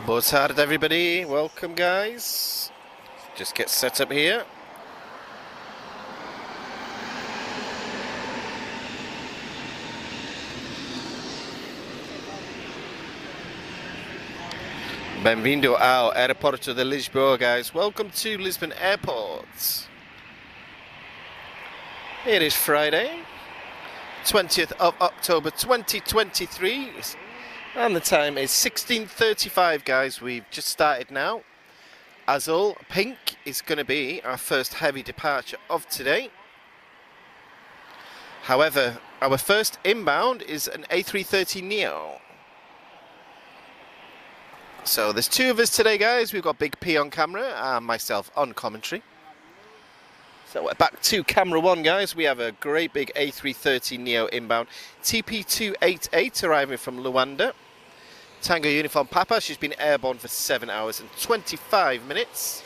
Boa tarde, everybody. Welcome, guys. Just get set up here. Bem-vindo ao Aeroporto de Lisboa, guys. Welcome to Lisbon Airport. It is Friday, 20th of October 2023, and the time is 16:35, guys. We've just started now. Azul, pink is going to be our first heavy departure of today. However, our first inbound is an A330neo. So there's two of us today, guys. We've got Big P on camera and myself on commentary. So we're back to camera one, guys. We have a great big A330neo inbound. TP288 arriving from Luanda. Tango Uniform Papa, she's been airborne for 7 hours and 25 minutes.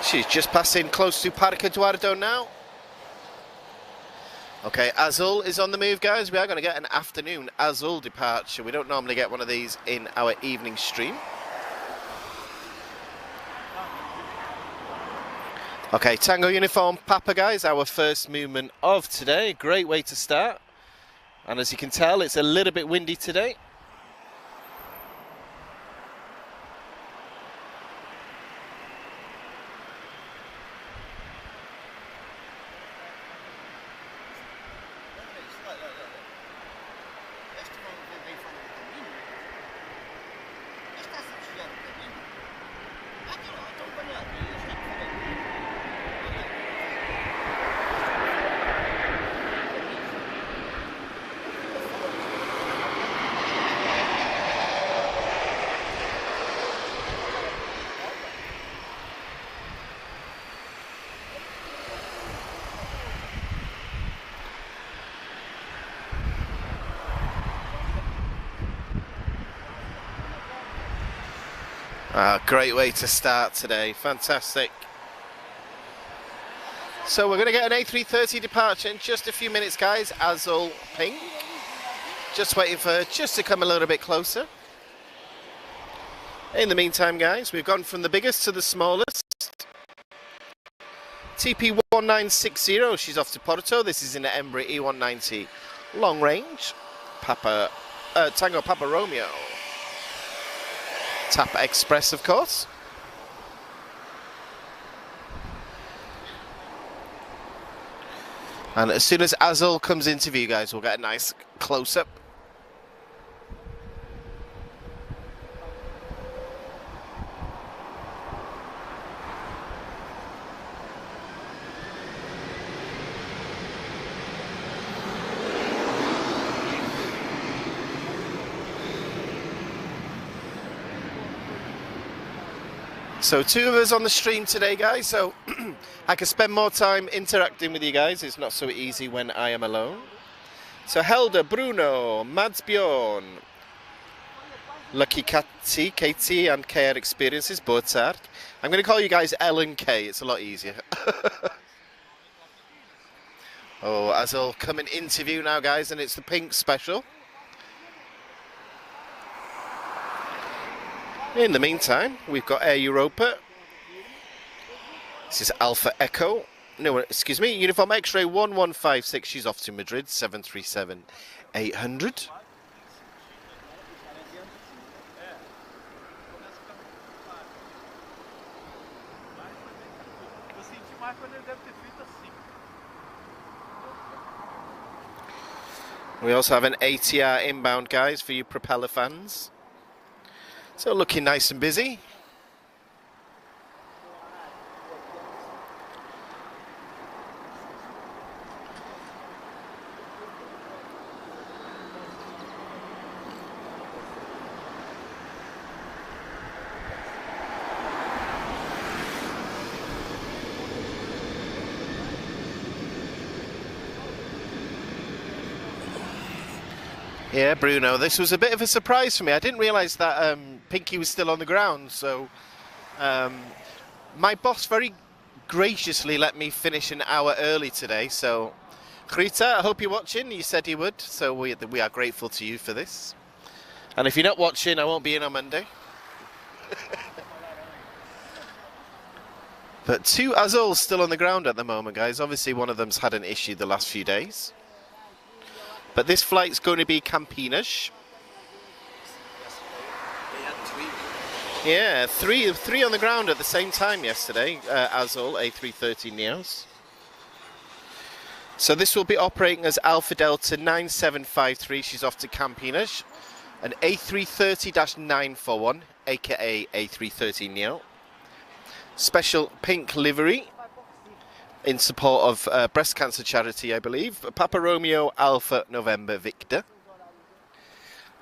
She's just passing close to Parque Eduardo now. Okay, Azul is on the move, guys. We are going to get an afternoon Azul departure. We don't normally get one of these in our evening stream. Okay, Tango Uniform Papa, guys, our first movement of today. Great way to start. And as you can tell, it's a little bit windy today. Great way to start today, fantastic. So we're going to get an A330 departure in just a few minutes, guys. Azul pink. Just waiting for her just to come a little bit closer. In the meantime, guys, we've gone from the biggest to the smallest. TP1960, she's off to Porto. This is in the Embraer E190 long range. Tango Papa Romeo. Tap Express, of course. And as soon as Azul comes into view, guys, we'll get a nice close-up. So two of us on the stream today, guys, so I can spend more time interacting with you guys. It's not so easy when I am alone. So Helder, Bruno, Mads Bjorn, Lucky Katie and KR Experiences, boa tarde. I'm going to call you guys L and K, it's a lot easier. Oh, Azul coming into view now, guys, and it's the pink special. In the meantime, we've got Air Europa. This is Alpha Echo. No, excuse me, Uniform X-Ray 1156. She's off to Madrid, 737-800. We also have an ATR inbound, guys, for you propeller fans. So looking nice and busy. Yeah, Bruno, this was a bit of a surprise for me. I didn't realise that Pinky was still on the ground, so My boss very graciously let me finish an hour early today, so Rita, I hope you're watching. You said you would, so we are grateful to you for this. And if you're not watching, I won't be in on Monday. But 2 Azuls still on the ground at the moment, guys. Obviously, one of them's had an issue the last few days. But this flight's going to be Campinas. Yeah, three on the ground at the same time yesterday. Azul A330 Neos. So this will be operating as Alpha Delta 9753. She's off to Campinas. An A330-941, aka A330 Neo. Special pink livery in support of breast cancer charity, I believe. Papa Romeo Alpha November Victor.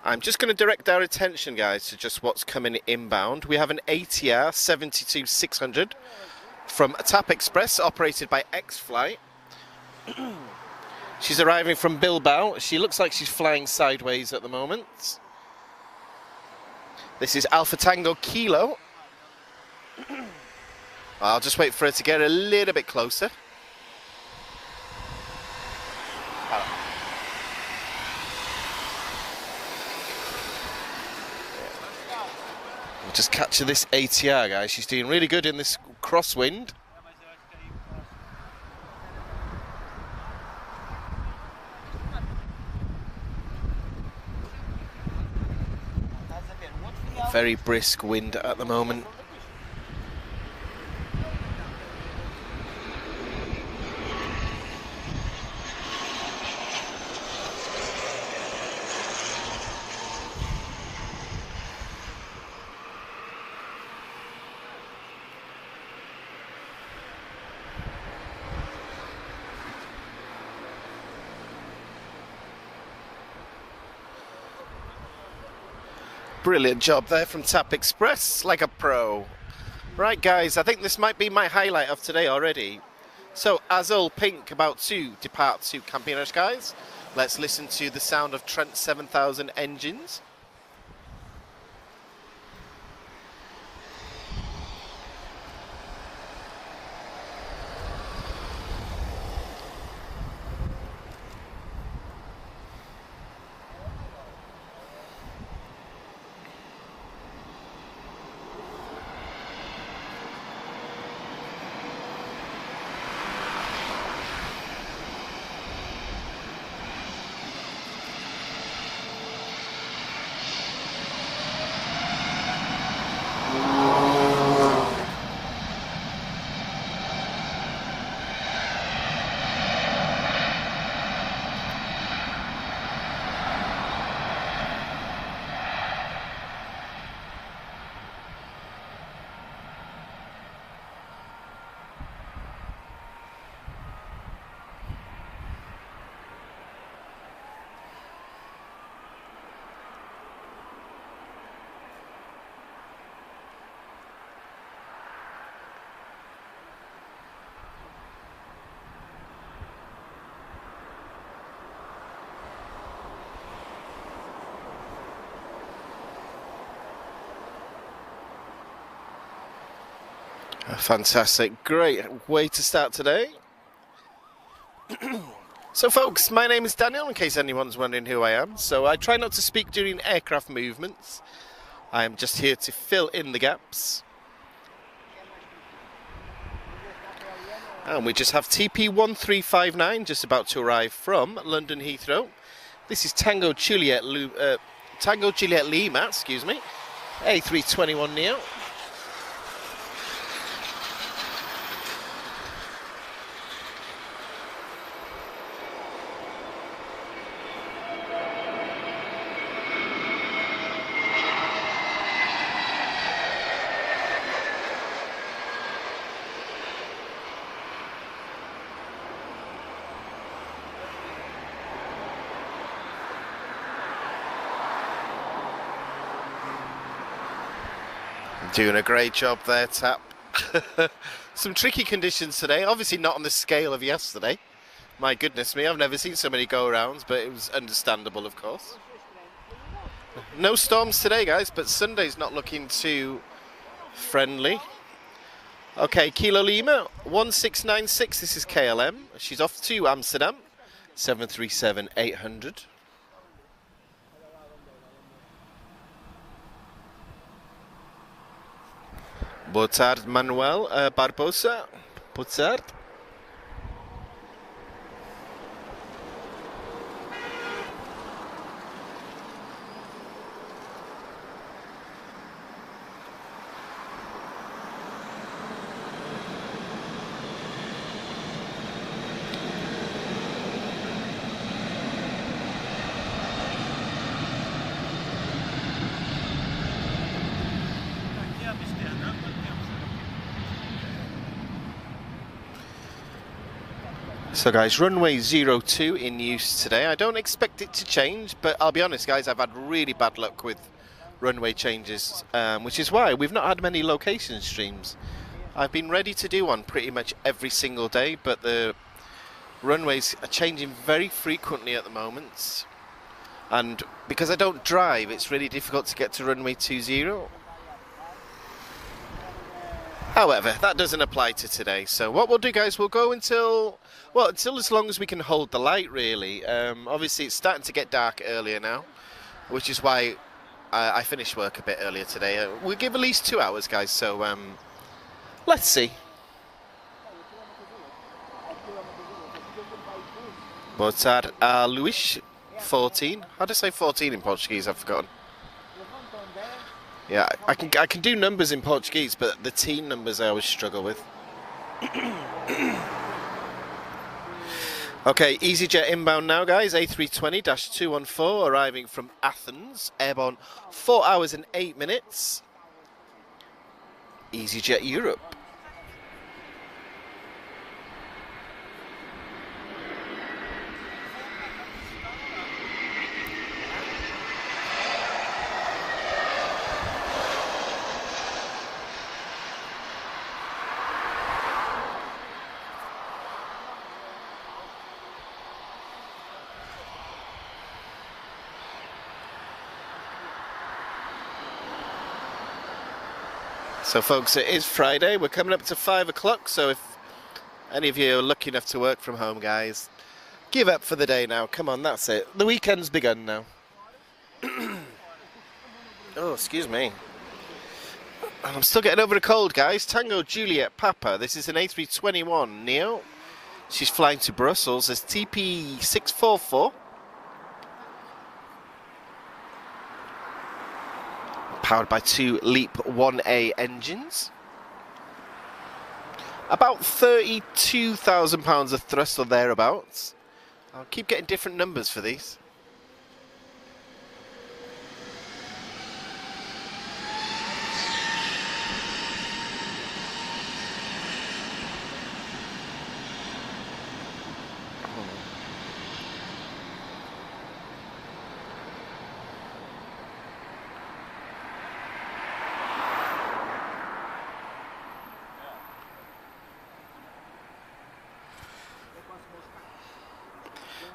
I'm just going to direct our attention, guys, to just what's coming inbound. We have an ATR 72600 from TAP Express, operated by X-Flight. She's arriving from Bilbao. She looks like she's flying sideways at the moment. This is Alpha Tango Kilo. I'll just wait for her to get a little bit closer. We'll just capture this ATR, guys. She's doing really good in this crosswind. Very brisk wind at the moment. Brilliant job there from TAP Express, like a pro. Right, guys, I think this might be my highlight of today already. So, Azul Pink about to depart to Campinas, guys. Let's listen to the sound of Trent 7000 engines. Fantastic, great way to start today. So folks, my name is Daniel, in case anyone's wondering who I am. So I try not to speak during aircraft movements. I am just here to fill in the gaps. And we just have TP1359 just about to arrive from London Heathrow. This is Tango Juliet Lima, excuse me, A321 Neo. Doing a great job there, TAP. Some tricky conditions today, obviously not on the scale of yesterday. My goodness me, I've never seen so many go-arounds, but it was understandable, of course. No storms today, guys, but Sunday's not looking too friendly. Okay, Kilo Lima, 1696, this is KLM. She's off to Amsterdam, 737-800. Boa tarde, Manuel Barbosa. Boa tarde. So guys, runway 02 in use today. I don't expect it to change, but I'll be honest guys, I've had really bad luck with runway changes, which is why we've not had many location streams. I've been ready to do one pretty much every single day, but the runways are changing very frequently at the moment. And because I don't drive, it's really difficult to get to runway 20. However, that doesn't apply to today. So what we'll do, guys, we'll go until as long as we can hold the light, really. Obviously, it's starting to get dark earlier now, which is why I finished work a bit earlier today. We'll give at least 2 hours, guys, so let's see. Boa tarde, Luís, 14. How do I say 14 in Portuguese? I've forgotten. Yeah, I can do numbers in Portuguese, but the teen numbers I always struggle with. Okay, EasyJet inbound now, guys. A320-214 arriving from Athens, airborne 4 hours and 8 minutes. EasyJet Europe. So folks, it is Friday, we're coming up to 5 o'clock, so if any of you are lucky enough to work from home, guys, give up for the day now, come on, that's it. The weekend's begun now. Oh, excuse me. I'm still getting over the cold, guys. Tango Juliet Papa, this is an A321 Neo. She's flying to Brussels as TP644. Powered by 2 LEAP 1A engines. About 32,000 pounds of thrust or thereabouts. I'll keep getting different numbers for these.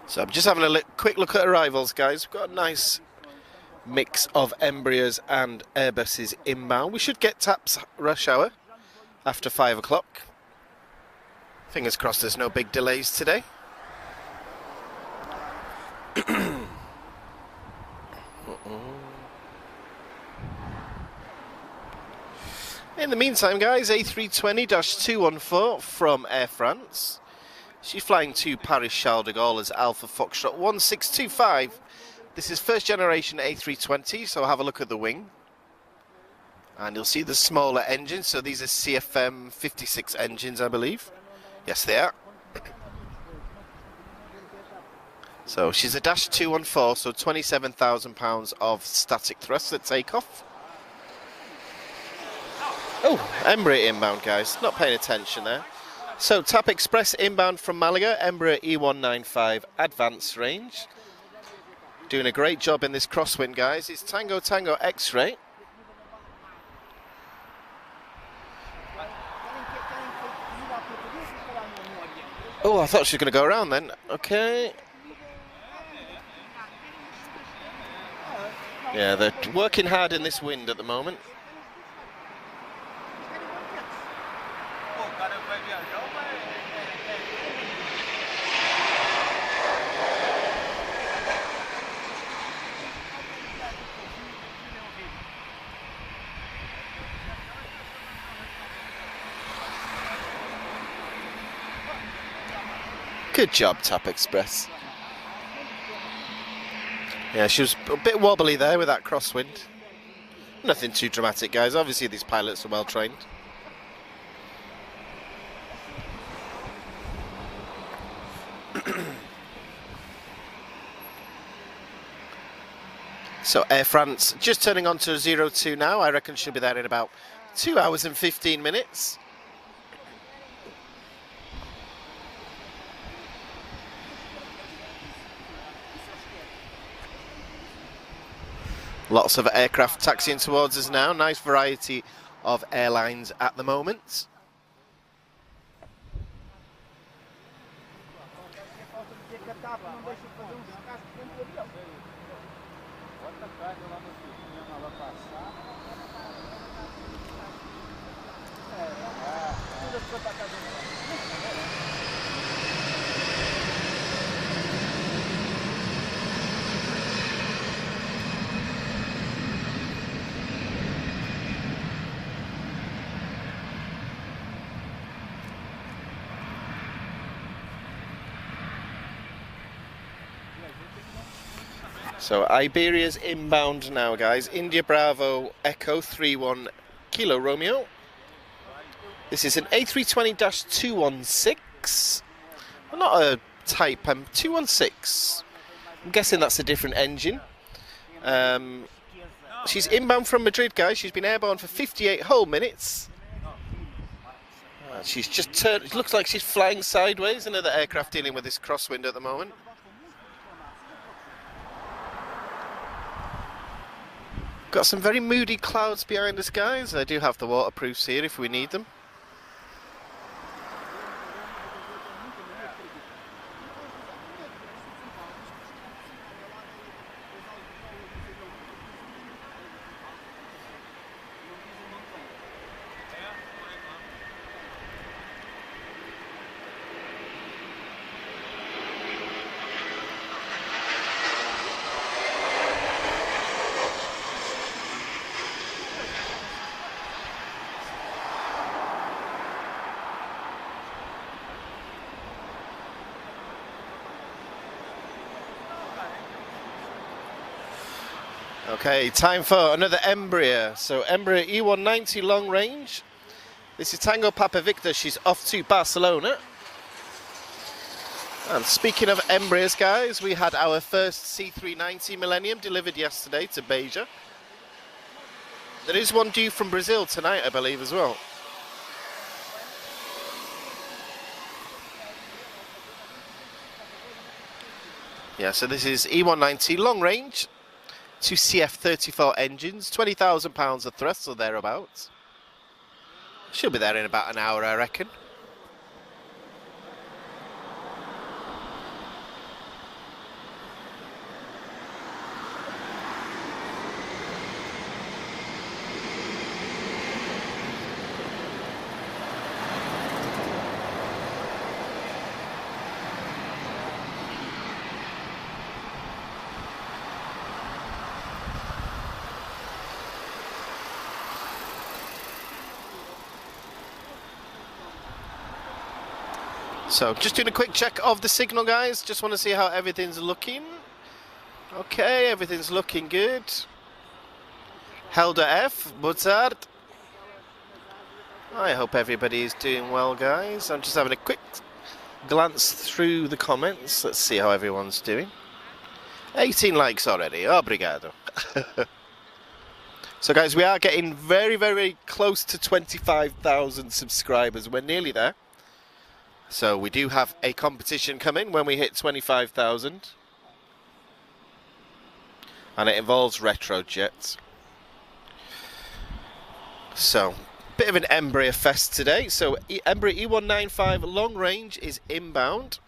So I'm just having a quick look at arrivals, guys. We've got a nice mix of Embraers and Airbuses inbound. We should get TAPS rush hour after 5 o'clock. Fingers crossed there's no big delays today. In the meantime, guys, A320-214 from Air France. She's flying to Paris Charles de Gaulle as Alpha Foxtrot 1625. This is first generation A320, so have a look at the wing. And you'll see the smaller engines, so these are CFM 56 engines, I believe. Yes, they are. So she's a Dash 214, so 27,000 pounds of static thrust at takeoff. Oh, Embraer inbound, guys. Not paying attention there. So, TAP Express inbound from Malaga, Embraer E195 advanced range. Doing a great job in this crosswind, guys. It's Tango Tango X-ray. Oh, I thought she was going to go around then. Okay. Yeah, they're working hard in this wind at the moment. Good job, TAP Express. Yeah, she was a bit wobbly there with that crosswind. Nothing too dramatic, guys. Obviously, these pilots are well trained. So Air France just turning on to 02 now. I reckon she'll be there in about 2 hours and 15 minutes. Lots of aircraft taxiing towards us now. Nice variety of airlines at the moment. So Iberia's inbound now, guys. India Bravo Echo 31 Kilo Romeo. This is an A320-216. Well, not a Type 216. I'm guessing that's a different engine. She's inbound from Madrid, guys. She's been airborne for 58 whole minutes. She's just turned. It looks like she's flying sideways. Another aircraft dealing with this crosswind at the moment. Got some very moody clouds behind us, guys. I do have the waterproofs here if we need them. Okay, time for another Embraer. So Embraer E190 long range. This is Tango Papa Victor. She's off to Barcelona. And speaking of Embraers, guys, we had our first C390 Millennium delivered yesterday to Beja. There is one due from Brazil tonight, I believe, as well. Yeah, so this is E190 long range. Two CF34 engines, £20,000 of thrust or thereabouts. She'll be there in about an hour, I reckon. So just doing a quick check of the signal, guys. Just want to see how everything's looking. Okay, everything's looking good. Helder F, Mozart. I hope everybody is doing well, guys. I'm just having a quick glance through the comments. Let's see how everyone's doing. 18 likes already. Obrigado. So, guys, we are getting very, very close to 25,000 subscribers. We're nearly there. So we do have a competition coming when we hit 25,000. And it involves retro jets. So, bit of an Embraer fest today. So Embraer E195 long range is inbound.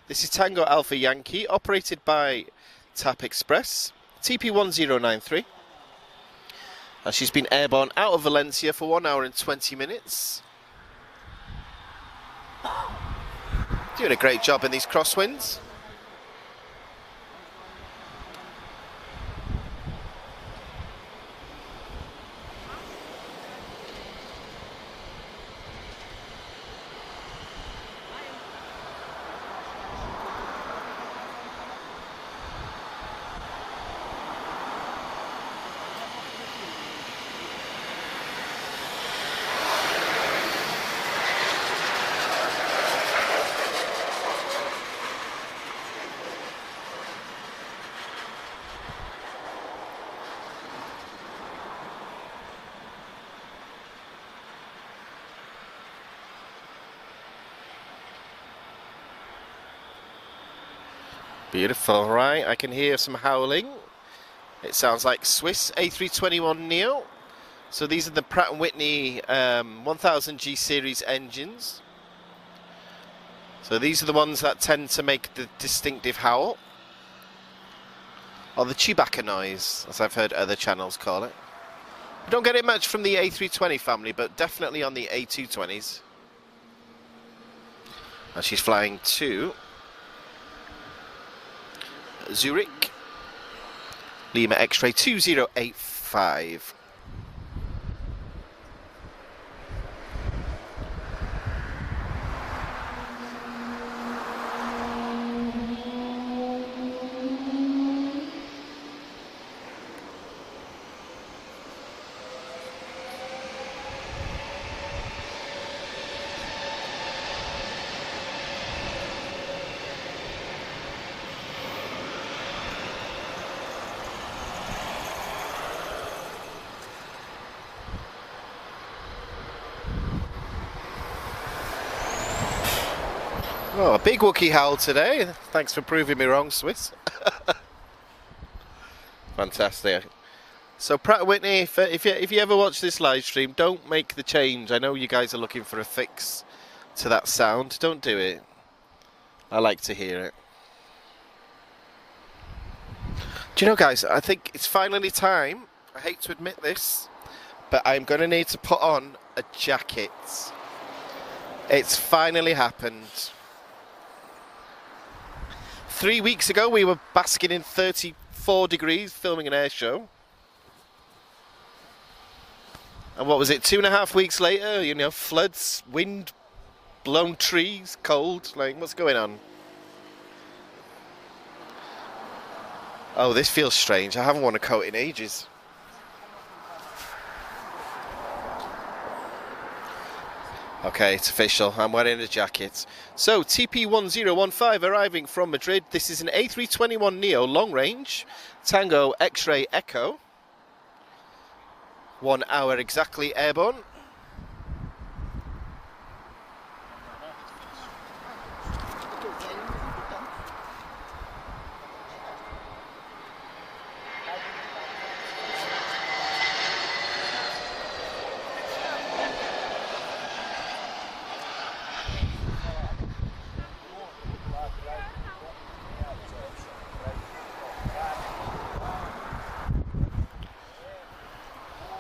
This is Tango Alpha Yankee, operated by TAP Express, TP1093. And she's been airborne out of Valencia for 1 hour and 20 minutes. Doing a great job in these crosswinds. Beautiful, right? I can hear some howling. It sounds like Swiss A321neo. So these are the Pratt & Whitney 1000G series engines. So these are the ones that tend to make the distinctive howl, or the Chewbacca noise, as I've heard other channels call it. We don't get it much from the A320 family, but definitely on the A220s. And she's flying to Zurich, Lima X-ray 2085. Oh, a big Wookiee howl today. Thanks for proving me wrong, Swiss. Fantastic. So Pratt & Whitney, if you ever watch this live stream, don't make the change. I know you guys are looking for a fix to that sound. Don't do it. I like to hear it. Do you know, guys, I think it's finally time. I hate to admit this, but I'm going to need to put on a jacket. It's finally happened. 3 weeks ago, we were basking in 34 degrees, filming an air show. And what was it, 2.5 weeks later, you know, floods, wind, blown trees, cold, like, what's going on? Oh, this feels strange. I haven't worn a coat in ages. Okay, it's official. I'm wearing a jacket. So, TP1015 arriving from Madrid. This is an A321neo long range, Tango X-ray Echo. 1 hour exactly airborne.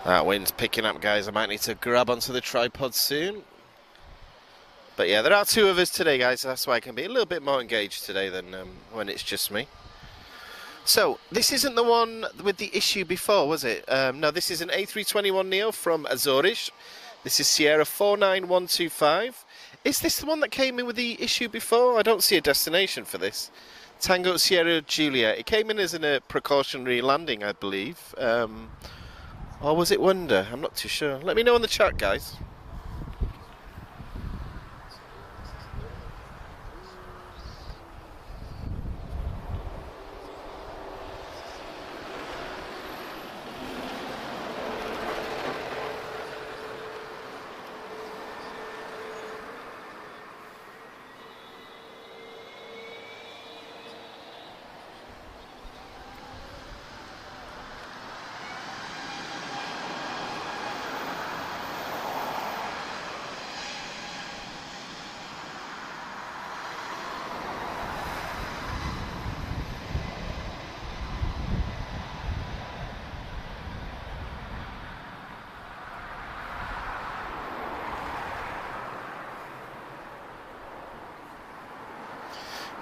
That wind's picking up, guys. I might need to grab onto the tripod soon. But yeah, there are 2 of us today, guys. That's why I can be a little bit more engaged today than when it's just me. So, this isn't the one with the issue before, was it? No, this is an A321neo from Azores. This is Sierra 49125. Is this the one that came in with the issue before? I don't see a destination for this. Tango Sierra Julia. It came in as a precautionary landing, I believe. Or was it Wonder? I'm not too sure. Let me know in the chat, guys.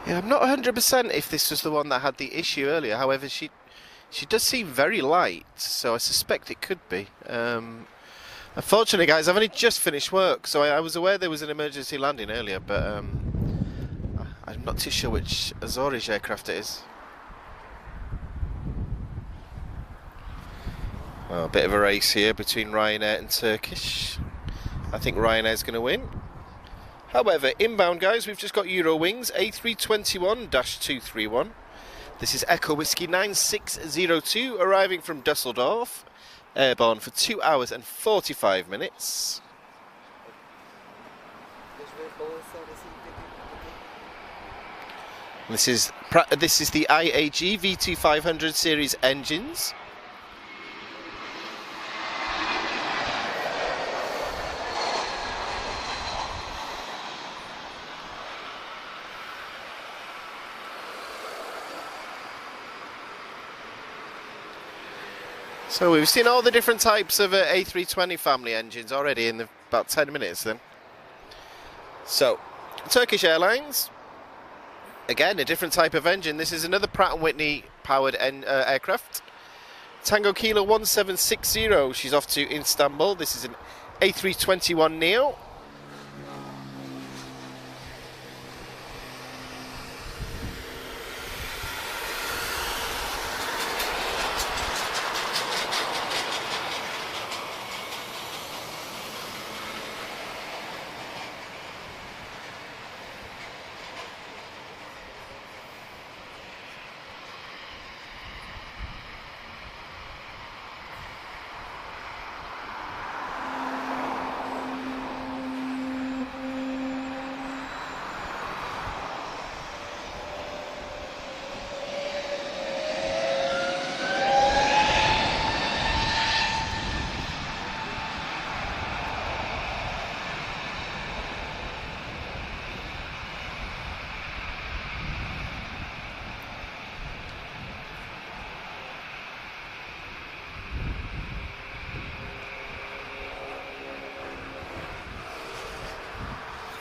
Yeah, I'm not 100% if this was the one that had the issue earlier. However, she does seem very light, so I suspect it could be. Unfortunately, guys, I've only just finished work, so I was aware there was an emergency landing earlier, but I'm not too sure which Azores aircraft it is. Well, a bit of a race here between Ryanair and Turkish. I think Ryanair's going to win. However, inbound, guys, we've just got Eurowings A321-231. This is Echo Whiskey 9602 arriving from Dusseldorf, airborne for 2 hours and 45 minutes. This is the IAG V2500 series engines. So we've seen all the different types of A320 family engines already in about 10 minutes then. So, Turkish Airlines, again a different type of engine. This is another Pratt & Whitney powered aircraft. Tango Kilo 1760, she's off to Istanbul. This is an A321neo.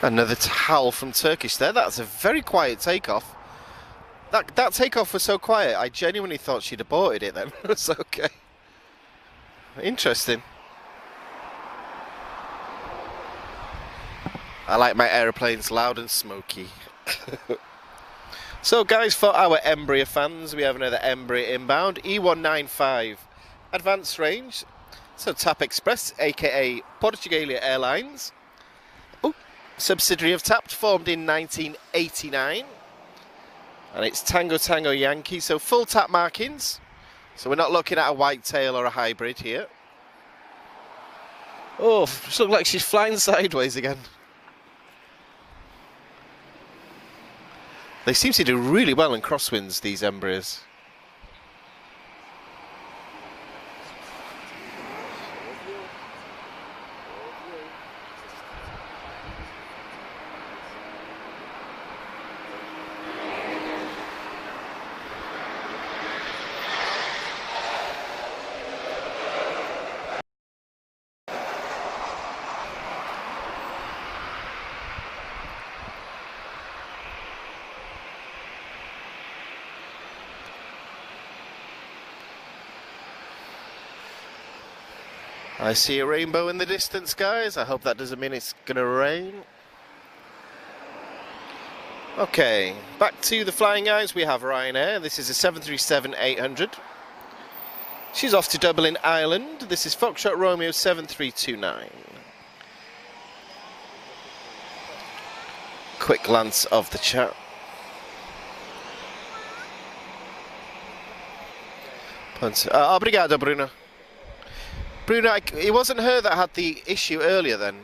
Another howl from Turkish there. That's a very quiet takeoff. That takeoff was so quiet, I genuinely thought she'd aborted it then. It's okay. Interesting. I like my aeroplanes loud and smoky. So guys, for our Embraer fans, we have another Embraer inbound. E195 advanced range. So TAP Express, aka Portugalia Airlines. Subsidiary of TAP, formed in 1989, and it's Tango Tango Yankee, so full TAP markings, so we're not looking at a whitetail or a hybrid here. Oh, she looks like she's flying sideways again. They seem to do really well in crosswinds, these Embraers. I see a rainbow in the distance, guys. I hope that doesn't mean it's going to rain. Okay, back to the flying guys. We have Ryanair. This is a 737-800. She's off to Dublin, Ireland. This is Foxtrot Romeo 7329. Quick glance of the chat. Obrigado, Bruno. Bruno, it wasn't her that had the issue earlier then?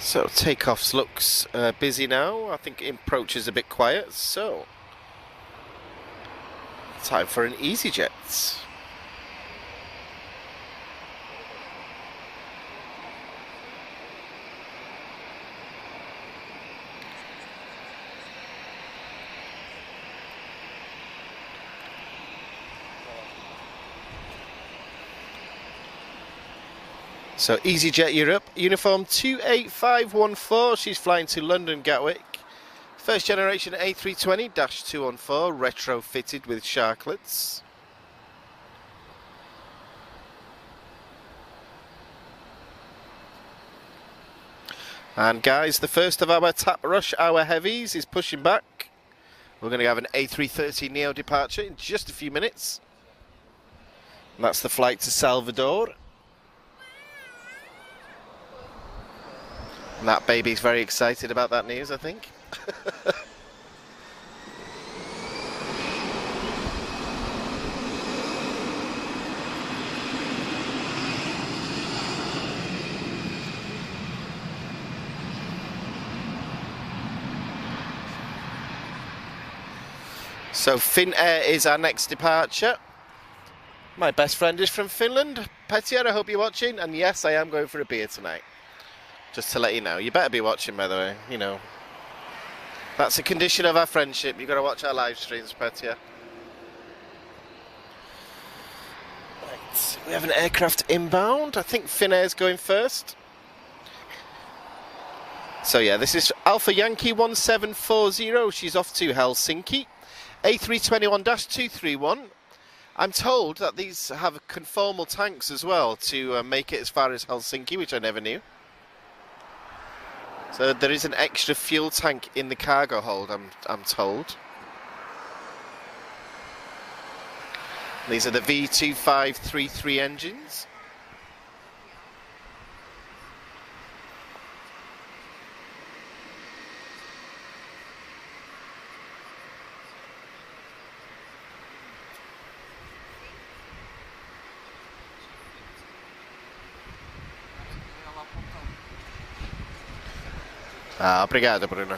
So takeoffs looks busy now. I think approach is a bit quiet. So time for an EasyJet. So EasyJet Europe, uniform 28514, she's flying to London Gatwick. First generation A320-214, retrofitted with sharklets. And guys, the first of our tap rush hour heavies is pushing back. We're going to have an A330neo departure in just a few minutes. And that's the flight to Salvador. And that baby's very excited about that news, I think. So Finnair is our next departure. My best friend is from Finland. Petya, I hope you're watching. And yes, I am going for a beer tonight. Just to let you know. You better be watching, by the way. You know. That's a condition of our friendship. You've got to watch our live streams, Petya. Right. We have an aircraft inbound. I think Finnair's going first. So yeah, this is Alpha Yankee 1740. She's off to Helsinki. A321-231. I'm told that these have conformal tanks as well to make it as far as Helsinki, which I never knew. So there is an extra fuel tank in the cargo hold, I'm told. These are the V2533 engines. Ah, obrigado, Bruno.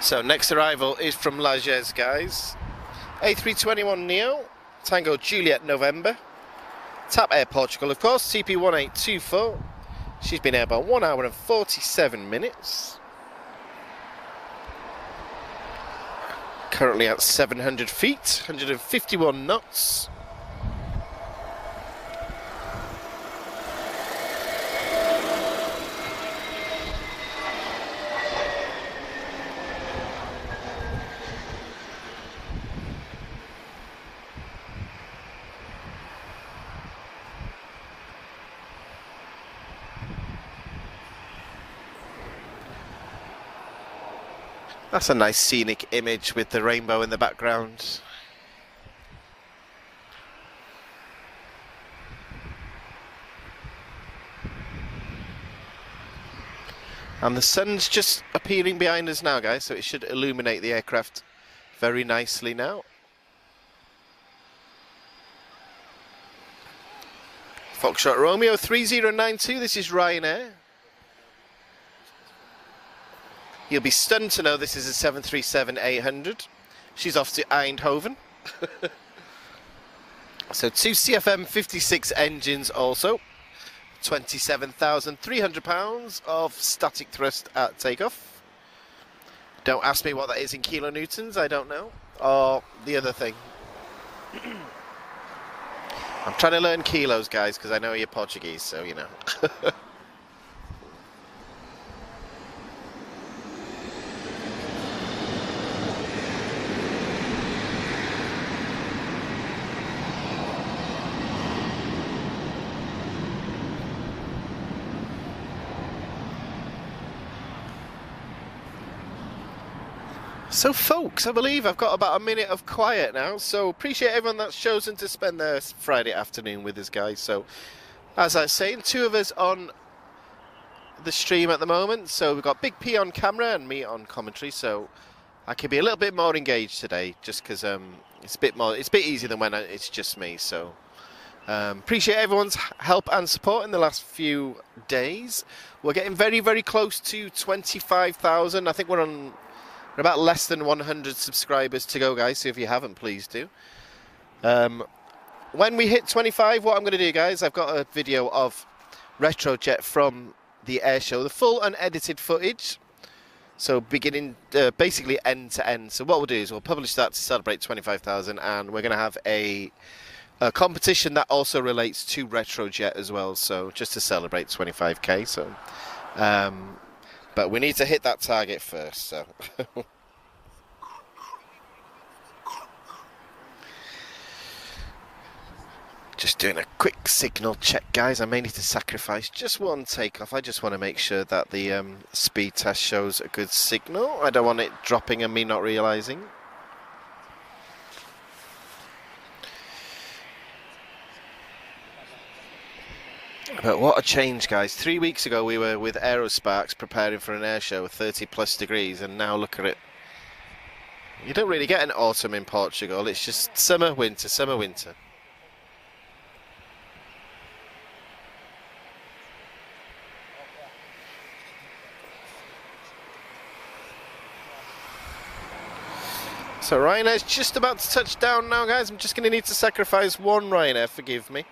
So next arrival is from Lajes, guys. A321neo, Tango Juliet November. TAP Air Portugal, of course, TP1824. She's been airborne 1 hour and 47 minutes. Currently at 700 feet, 151 knots. That's a nice scenic image with the rainbow in the background. And the sun's just appearing behind us now, guys, so it should illuminate the aircraft very nicely now. Foxtrot Romeo 3092, this is Ryanair. You'll be stunned to know this is a 737-800. She's off to Eindhoven. So 2 CFM56 engines also. 27,300 pounds of static thrust at takeoff. Don't ask me what that is in kilonewtons, I don't know. Or the other thing. I'm trying to learn kilos, guys, because I know you're Portuguese, so you know. So folks, I believe I've got about a minute of quiet now, so appreciate everyone that's chosen to spend their Friday afternoon with us, guys. So, as I was saying, 2 of us on the stream at the moment, so we've got Big P on camera and me on commentary, so I can be a little bit more engaged today, just because it's a bit easier than when it's just me, so Appreciate everyone's help and support in the last few days. We're getting very, very close to 25,000. I think we're about less than 100 subscribers to go, guys. So if you haven't, please do. When we hit 25, what I'm going to do, guys, I've got a video of Retrojet from the air show, the full unedited footage. So beginning, basically end to end. So what we'll do is we'll publish that to celebrate 25,000, and we're going to have a competition that also relates to Retrojet as well. So just to celebrate 25k. So, but we need to hit that target first. So. Just doing a quick signal check, guys. I may need to sacrifice just one takeoff. I just want to make sure that the speed test shows a good signal. I don't want it dropping and me not realising. But what a change, guys. 3 weeks ago we were with Aerosparks preparing for an air show with 30 plus degrees, and now look at it. You don't really get an autumn in Portugal. It's just summer, winter, summer, winter. So Ryanair's just about to touch down now, guys. I'm just going to need to sacrifice one Ryanair, forgive me.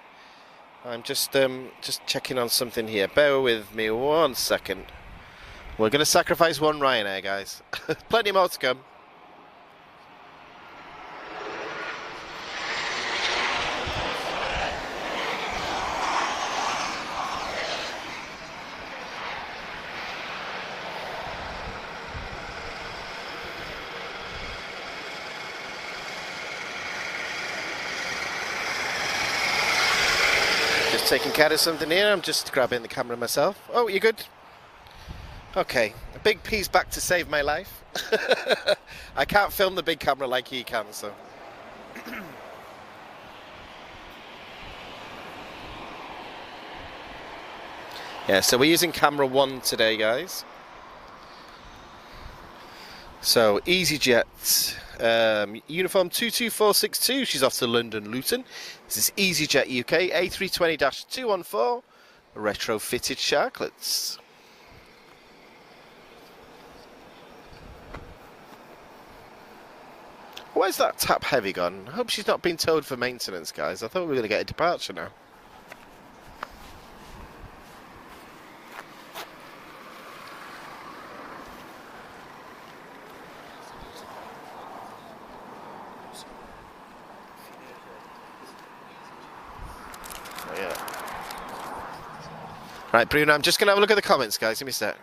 I'm just checking on something here. Bear with me 1 second. We're going to sacrifice one Ryanair, guys. Plenty more to come. Taking care of something here. I'm just grabbing the camera myself. Oh, you good? Okay, a big piece back to save my life. I can't film the big camera like he can, so. Yeah, so we're using camera 1 today, guys. So EasyJet, uniform 22462, she's off to London Luton. This is EasyJet UK, A320-214, retrofitted Sharklets. Where's that tap heavy gone? I hope she's not been towed for maintenance, guys. I thought we were going to get a departure now. Right, Bruno, I'm just going to have a look at the comments, guys. Give me a sec.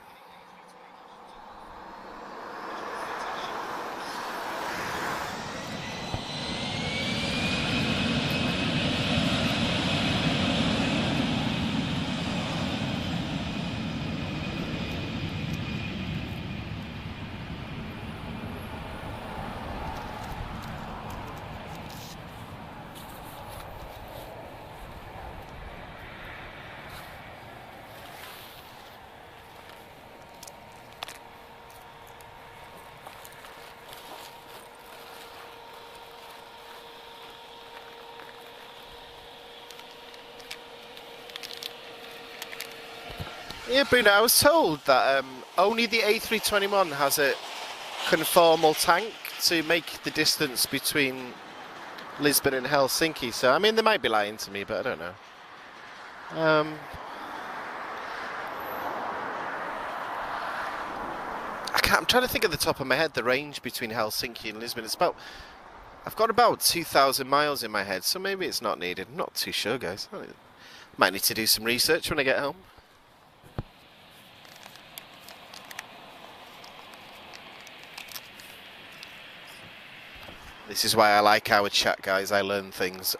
Yeah, Bruno, I was told that only the A321 has a conformal tank to make the distance between Lisbon and Helsinki. So, I mean, they might be lying to me, but I don't know. I'm trying to think at the top of my head the range between Helsinki and Lisbon. It's about, I've got about 2,000 miles in my head, so maybe it's not needed. I'm not too sure, guys. I might need to do some research when I get home. This is why I like our chat, guys. I learn things.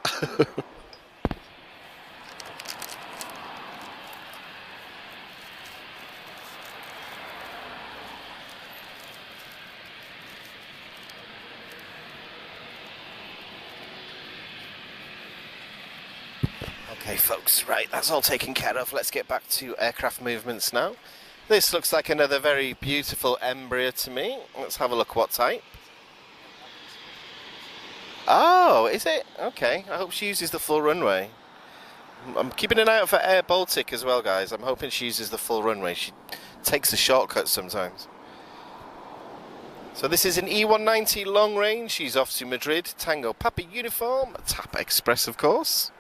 Okay, folks, right, that's all taken care of. Let's get back to aircraft movements now. This looks like another very beautiful Embraer to me. Let's have a look what type. Oh, is it? Okay, I hope she uses the full runway. I'm keeping an eye out for Air Baltic as well, guys. I'm hoping she uses the full runway. She takes the shortcuts sometimes. So this is an E190 long range. She's off to Madrid. Tango Papa uniform. TAP Express, of course.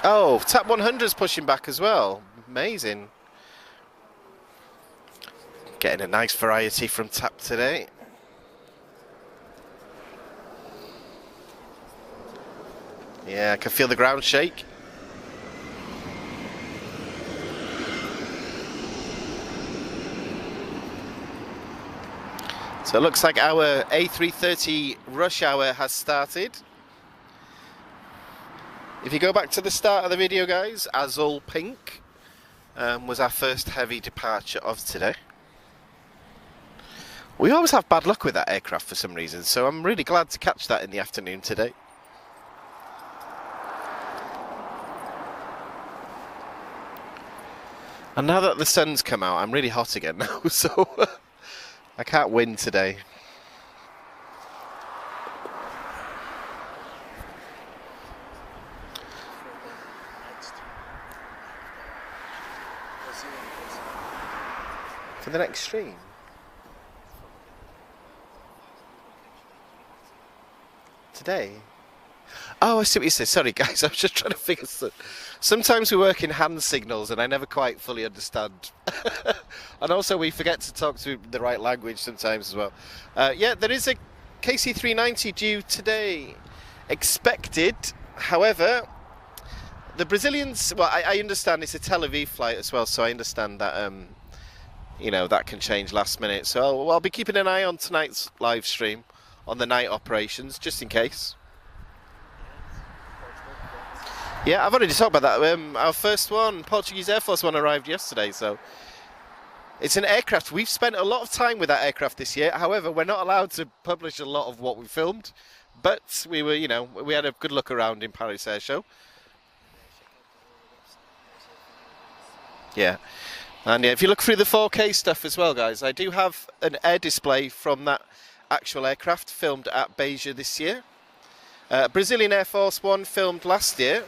Oh, TAP 100's pushing back as well. Amazing. Getting a nice variety from TAP today. Yeah, I can feel the ground shake. So it looks like our A330 rush hour has started. If you go back to the start of the video, guys, Azul Pink was our first heavy departure of today. We always have bad luck with that aircraft for some reason, so I'm really glad to catch that in the afternoon today. And now that the sun's come out, I'm really hot again now, so I can't win today. For the next stream? Today? Oh, I see what you said. Sorry, guys. I was just trying to figure something. Sometimes we work in hand signals and I never quite fully understand. And also we forget to talk to the right language sometimes as well. Yeah, there is a KC-390 due today. Expected. However, the Brazilians... Well, I understand it's a Tel Aviv flight as well, so I understand that, you know, that can change last minute. So I'll be keeping an eye on tonight's live stream on the night operations, just in case. Yeah, I've already talked about that. Our first one, Portuguese Air Force one, arrived yesterday, so it's an aircraft. We've spent a lot of time with that aircraft this year. However, we're not allowed to publish a lot of what we filmed, but we were, you know, we had a good look around in Paris Air Show. Yeah, and yeah, if you look through the 4K stuff as well, guys, I do have an air display from that actual aircraft filmed at Beja this year. Brazilian Air Force One filmed last year.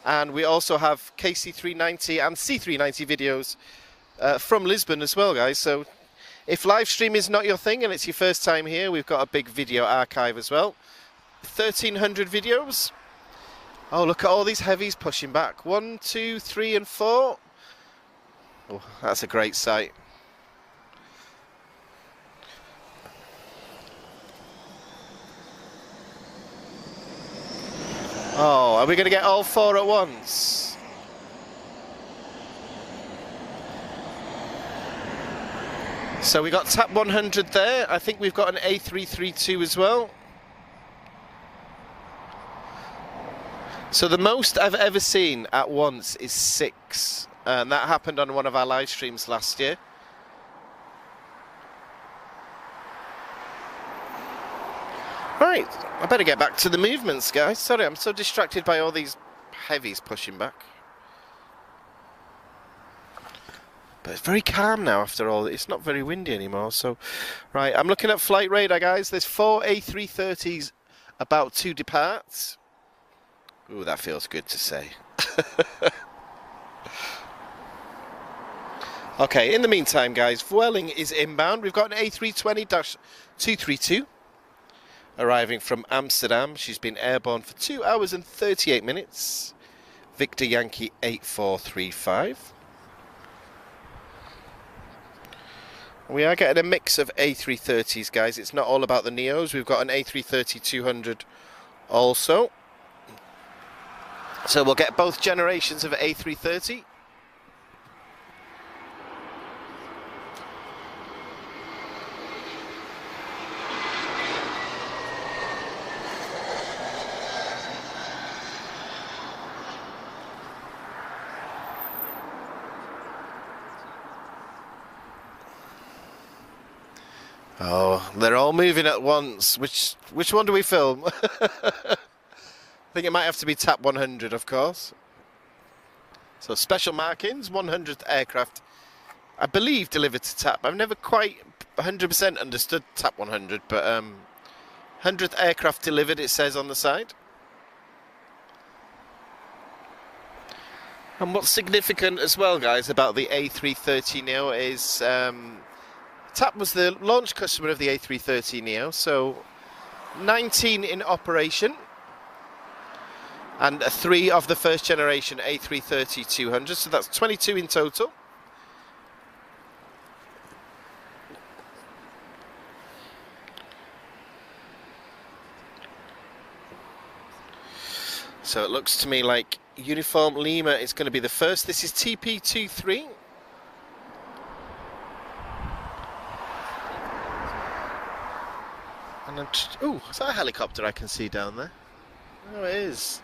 And we also have KC-390 and C-390 videos from Lisbon as well, guys. So if live stream is not your thing and it's your first time here, we've got a big video archive as well. 1,300 videos. Oh, look at all these heavies pushing back. 1, 2, 3 and 4. Oh, that's a great sight. Oh, are we going to get all 4 at once? So we got TAP 100 there. I think we've got an A332 as well. So the most I've ever seen at once is 6. And that happened on one of our live streams last year. Right, I better get back to the movements, guys. Sorry, I'm so distracted by all these heavies pushing back. But it's very calm now after all. It's not very windy anymore, so... Right, I'm looking at flight radar, guys. There's 4 A330s about to depart. Ooh, that feels good to say. Okay, in the meantime, guys, Vueling is inbound. We've got an A320-232. Arriving from Amsterdam. She's been airborne for 2 hours and 38 minutes. Victor Yankee 8435. We are getting a mix of A330s, guys. It's not all about the Neos. We've got an A330-200 also. So we'll get both generations of A330. Oh, they're all moving at once. Which one do we film? I think it might have to be TAP 100, of course. So special markings, 100th aircraft, I believe, delivered to TAP. I've never quite 100% understood TAP 100, but 100th aircraft delivered, it says on the side. And what's significant as well, guys, about the A330neo is TAP was the launch customer of the A330neo, so 19 in operation and 3 of the first generation A330-200, so that's 22 in total. So it looks to me like Uniform Lima is going to be the first. This is TP23. And oh, is that a helicopter I can see down there? Oh, it is.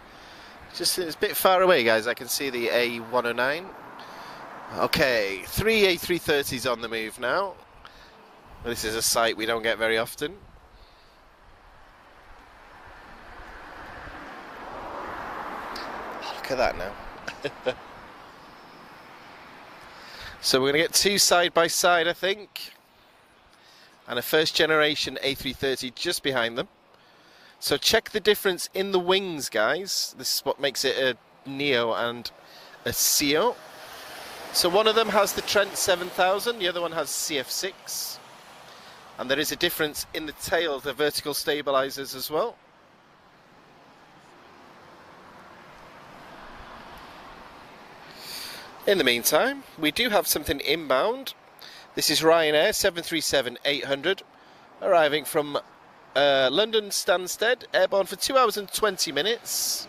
Just it's a bit far away, guys. I can see the A109. Okay, 3 A330s on the move now. This is a sight we don't get very often. Look at that now. So we're going to get 2 side by side, I think. And a first generation A330 just behind them. So check the difference in the wings, guys. This is what makes it a Neo and a CEO. So one of them has the Trent 7000, the other one has CF6. And there is a difference in the tail, the vertical stabilizers as well. In the meantime, we do have something inbound. This is Ryanair 737-800, arriving from London Stansted, airborne for 2 hours and 20 minutes.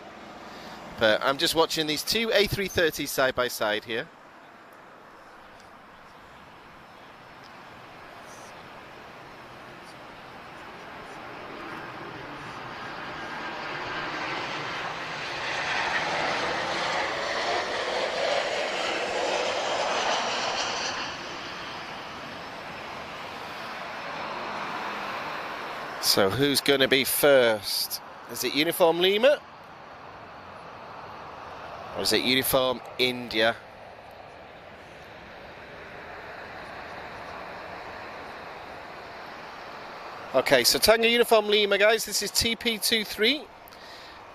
But I'm just watching these 2 A330s side by side here. So who's going to be first? Is it Uniform Lima? Or is it Uniform India? Okay, so Tango Uniform Lima, guys, this is TP23.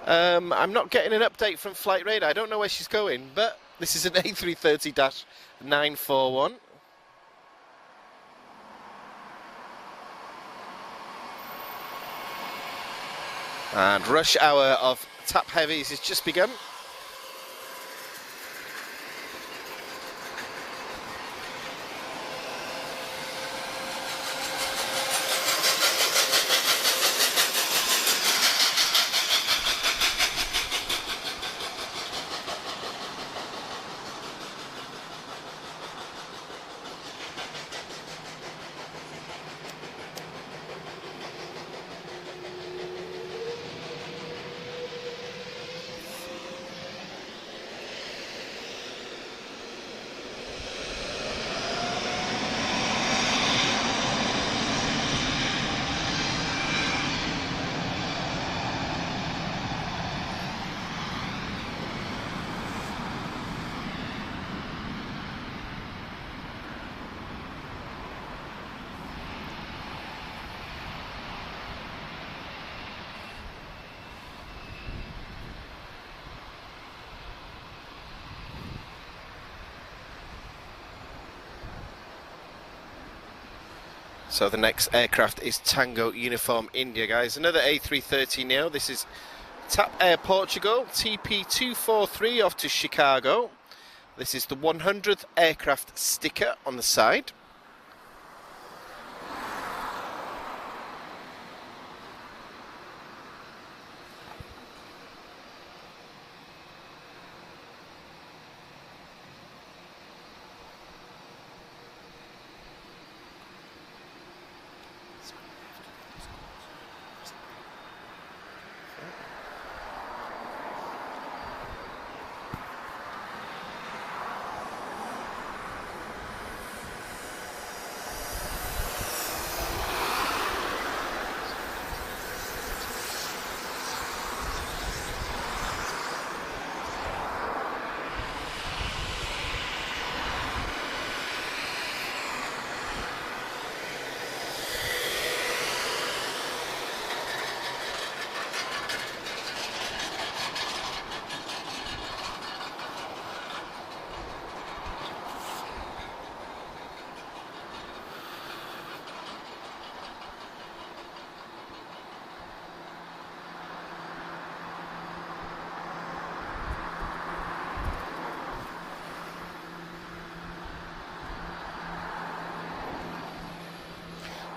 I'm not getting an update from Flight Radar. I don't know where she's going, but this is an A330-941. And rush hour of TAP Heavies has just begun. So the next aircraft is Tango Uniform India, guys. Another A330 Neo. This is TAP Air Portugal, TP243 off to Chicago. This is the 100th aircraft sticker on the side.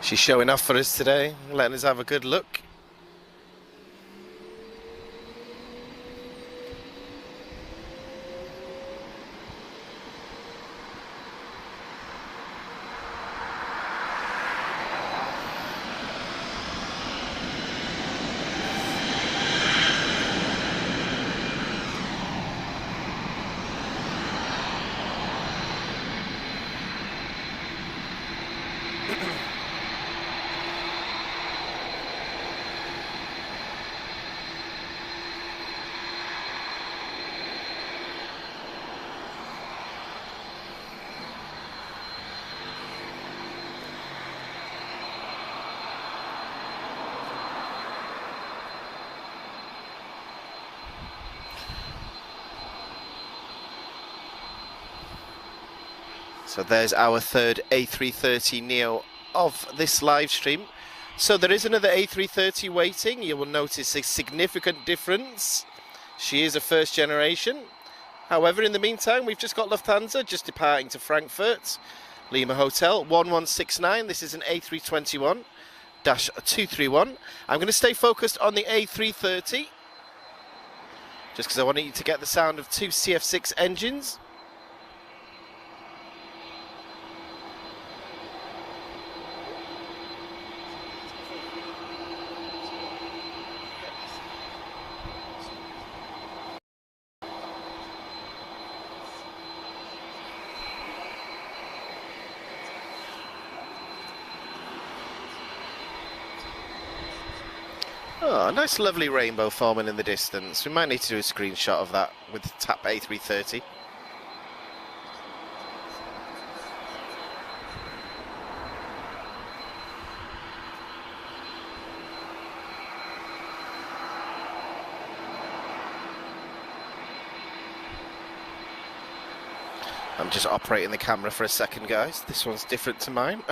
She's showing off for us today, letting us have a good look. So there's our third A330neo of this live stream. So there is another A330 waiting. You will notice a significant difference. She is a first generation. However, in the meantime, we've just got Lufthansa just departing to Frankfurt. Lima Hotel 1169. This is an A321-231. I'm going to stay focused on the A330. Just because I want you to get the sound of two CF6 engines. Oh, a nice lovely rainbow forming in the distance. We might need to do a screenshot of that with the TAP A330. I'm just operating the camera for a second, guys. This one's different to mine.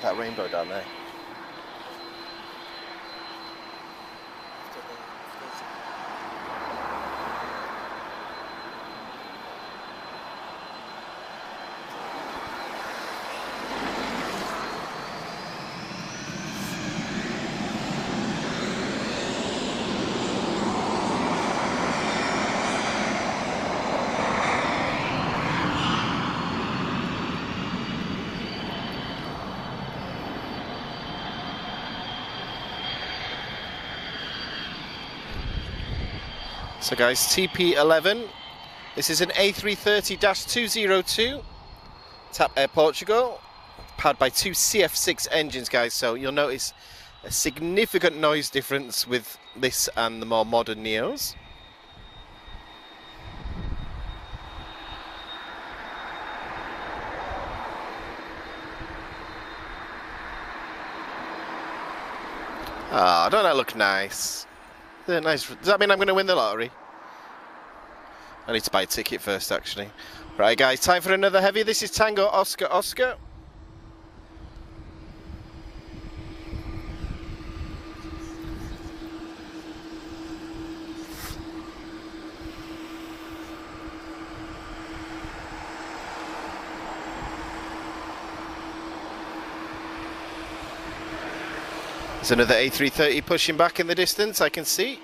That rainbow down there. So guys, TP11, this is an A330-202, TAP Air Portugal, powered by two CF6 engines, guys, so you'll notice a significant noise difference with this and the more modern Neos. Ah, don't that look nice? They're nice. Does that mean I'm going to win the lottery? I need to buy a ticket first, actually. Right, guys, time for another heavy. This is Tango Oscar Oscar. There's another A330 pushing back in the distance, I can see.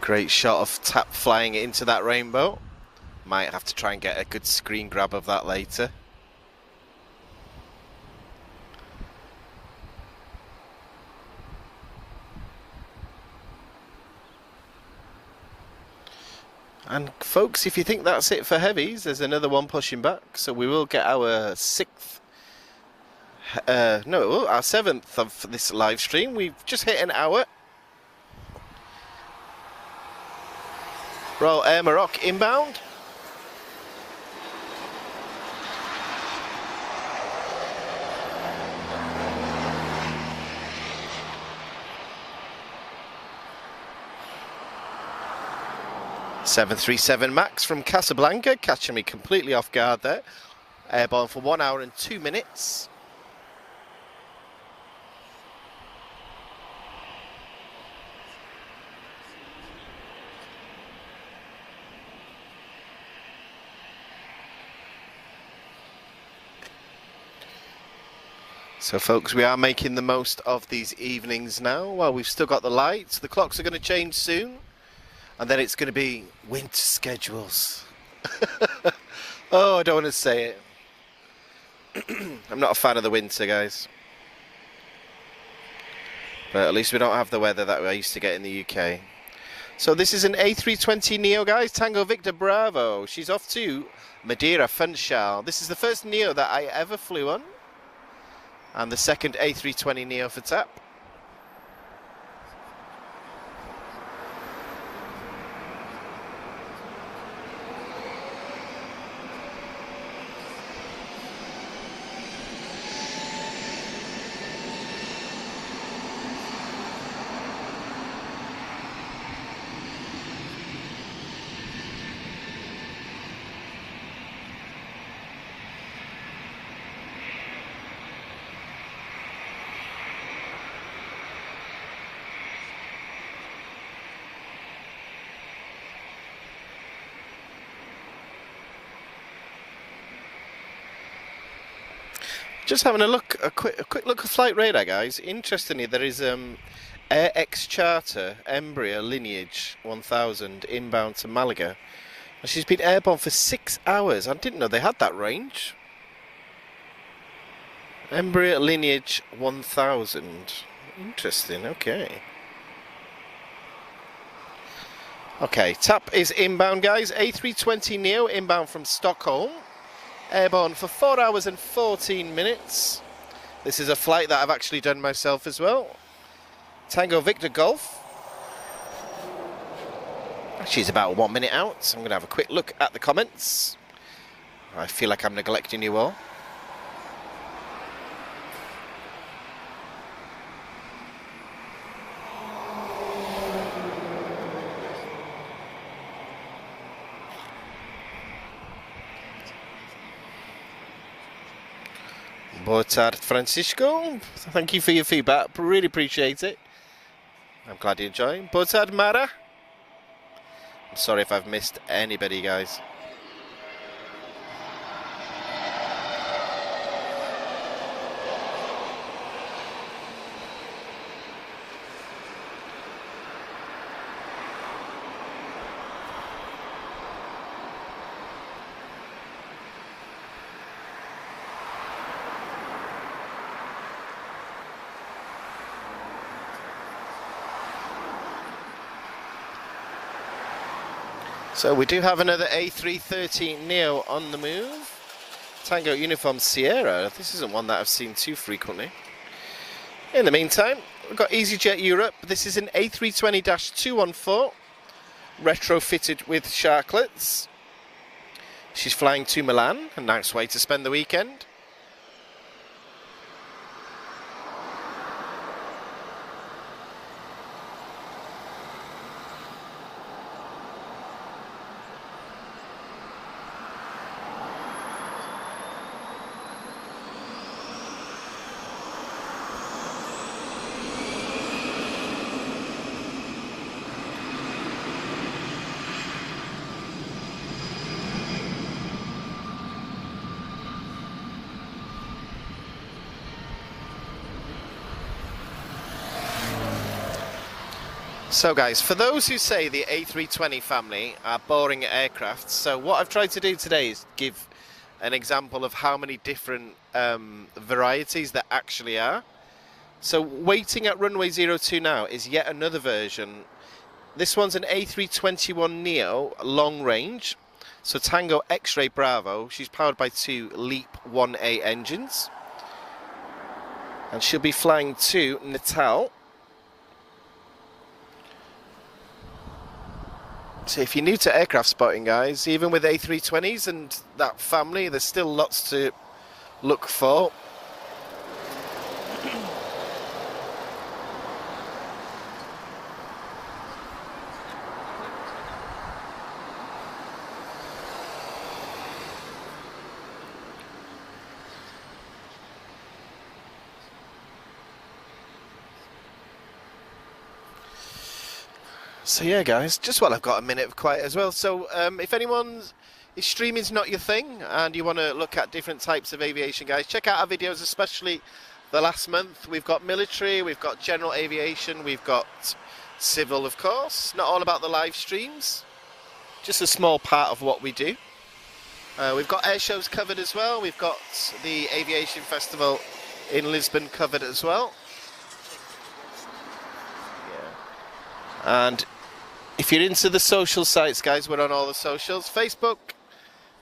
Great shot of TAP flying into that rainbow. Might have to try and get a good screen grab of that later. And folks, if you think that's it for heavies, there's another one pushing back. So we will get our our 7th of this live stream. We've just hit an hour. Royal Air Maroc inbound. (737 Max from Casablanca, catching me completely off guard there. Airborne for 1 hour and 2 minutes. So folks, we are making the most of these evenings now. Well, we've still got the lights. The clocks are going to change soon. And then it's going to be winter schedules. Oh, I don't want to say it. I'm not a fan of the winter, guys. But at least we don't have the weather that I used to get in the UK. So this is an A320neo, guys. Tango Victor Bravo. She's off to Madeira Funchal. This is the first neo that I ever flew on. And the second A320neo for TAP. Just having a quick look at flight radar, guys. Interestingly, there is AirX Charter Embraer Lineage 1000 inbound to Malaga. And she's been airborne for 6 hours. I didn't know they had that range. Embraer Lineage 1000. Interesting, okay. Okay, TAP is inbound, guys. A320neo inbound from Stockholm. Airborne for 4 hours and 14 minutes. This is a flight that I've actually done myself as well. Tango Victor Golf. She's about 1 minute out. So I'm going to have a quick look at the comments. I feel like I'm neglecting you all. Boa tarde, Francisco. Thank you for your feedback. Really appreciate it. I'm glad you enjoy. Boa tarde, Mara. I'm sorry if I've missed anybody, guys. So we do have another A330neo on the move. Tango Uniform Sierra. This isn't one that I've seen too frequently. In the meantime, we've got EasyJet Europe. This is an A320-214, retrofitted with sharklets. She's flying to Milan, a nice way to spend the weekend. So guys, for those who say the A320 family are boring aircraft, so what I've tried to do today is give an example of how many different varieties there actually are. So waiting at runway 02 now is yet another version. This one's an A321neo long range, so Tango X-Ray Bravo. She's powered by two LEAP 1A engines, and she'll be flying to Natal. So if you're new to aircraft spotting, guys, even with A320s and that family, there's still lots to look for. So yeah, guys, just while I've got a minute of quiet as well, so if if streaming's not your thing and you want to look at different types of aviation, guys, check out our videos, especially the last month. We've got military, we've got general aviation, we've got civil, of course. Not all about the live streams, just a small part of what we do. We've got air shows covered as well. We've got the Aviation Festival in Lisbon covered as well. Yeah. And if you're into the social sites, guys, we're on all the socials. Facebook,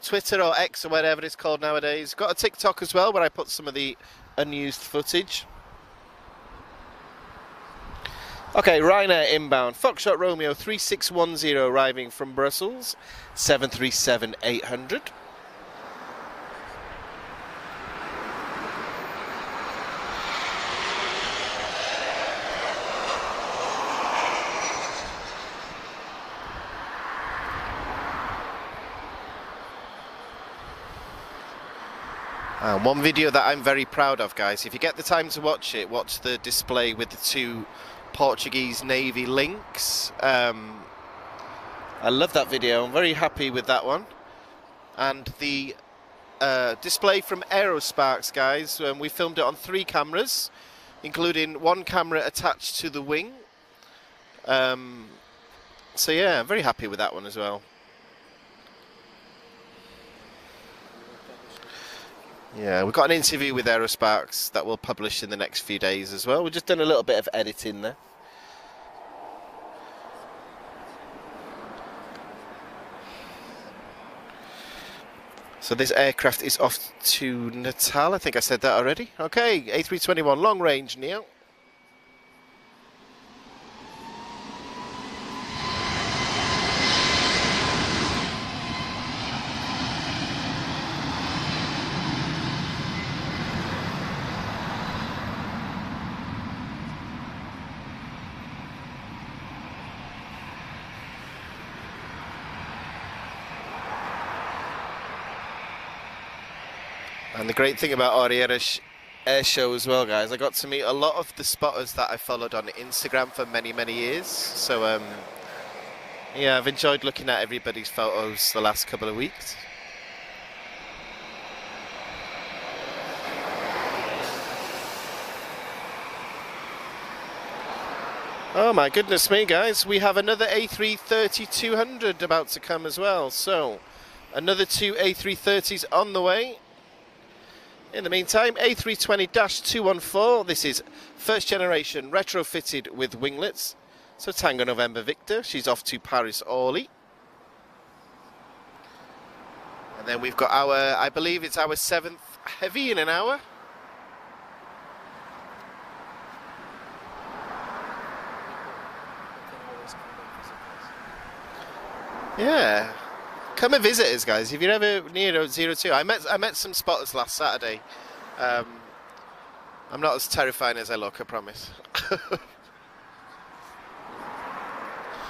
Twitter or X or whatever it's called nowadays. Got a TikTok as well where I put some of the unused footage. Okay, Ryanair inbound. Foxtrot Romeo 3610 arriving from Brussels. 737-800. And one video that I'm very proud of, guys, if you get the time to watch it, watch the display with the two Portuguese Navy links. I love that video. I'm very happy with that one. And the display from Aerosparks, guys, we filmed it on 3 cameras, including 1 camera attached to the wing. So yeah, I'm very happy with that one as well. Yeah, we've got an interview with Aerosparks that we'll publish in the next few days as well. We've just done a little bit of editing there. So this aircraft is off to Natal. I think I said that already. Okay, A321 long range Neo. And the great thing about Oriera's air show as well, guys, I got to meet a lot of the spotters that I followed on Instagram for many, many years. So, yeah, I've enjoyed looking at everybody's photos the last couple of weeks. Oh my goodness me, guys, we have another A330-200 about to come as well. So, another 2 A330s on the way. In the meantime, A320-214, this is first generation retrofitted with winglets. So Tango November Victor, she's off to Paris Orly. And then we've got our, I believe it's our 7th heavy in an hour. Yeah. Come and visit us, guys. If you're ever near 02, I met some spotters last Saturday. I'm not as terrifying as I look, I promise.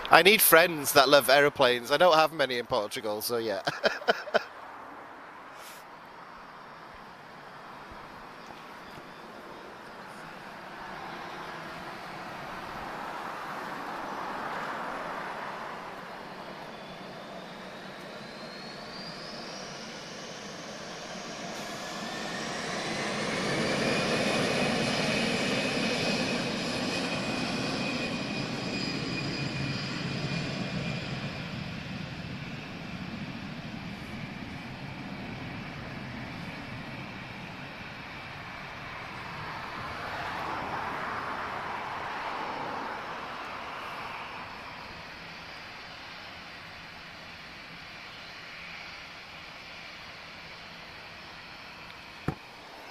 I need friends that love aeroplanes. I don't have many in Portugal, so yeah.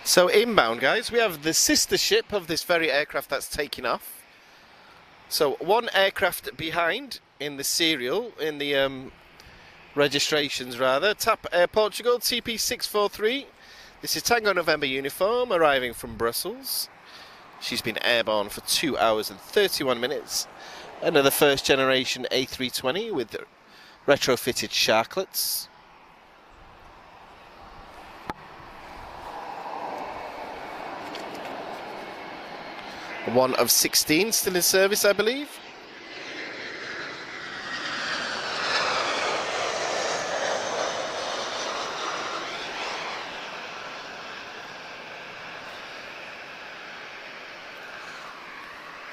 So inbound, guys, we have the sister ship of this very aircraft that's taking off. So one aircraft behind in the serial, in the registrations rather, TAP Air Portugal TP643. This is Tango November uniform, arriving from Brussels. She's been airborne for 2 hours and 31 minutes. Another first generation A320 with retrofitted sharklets. One of 16 still in service, I believe.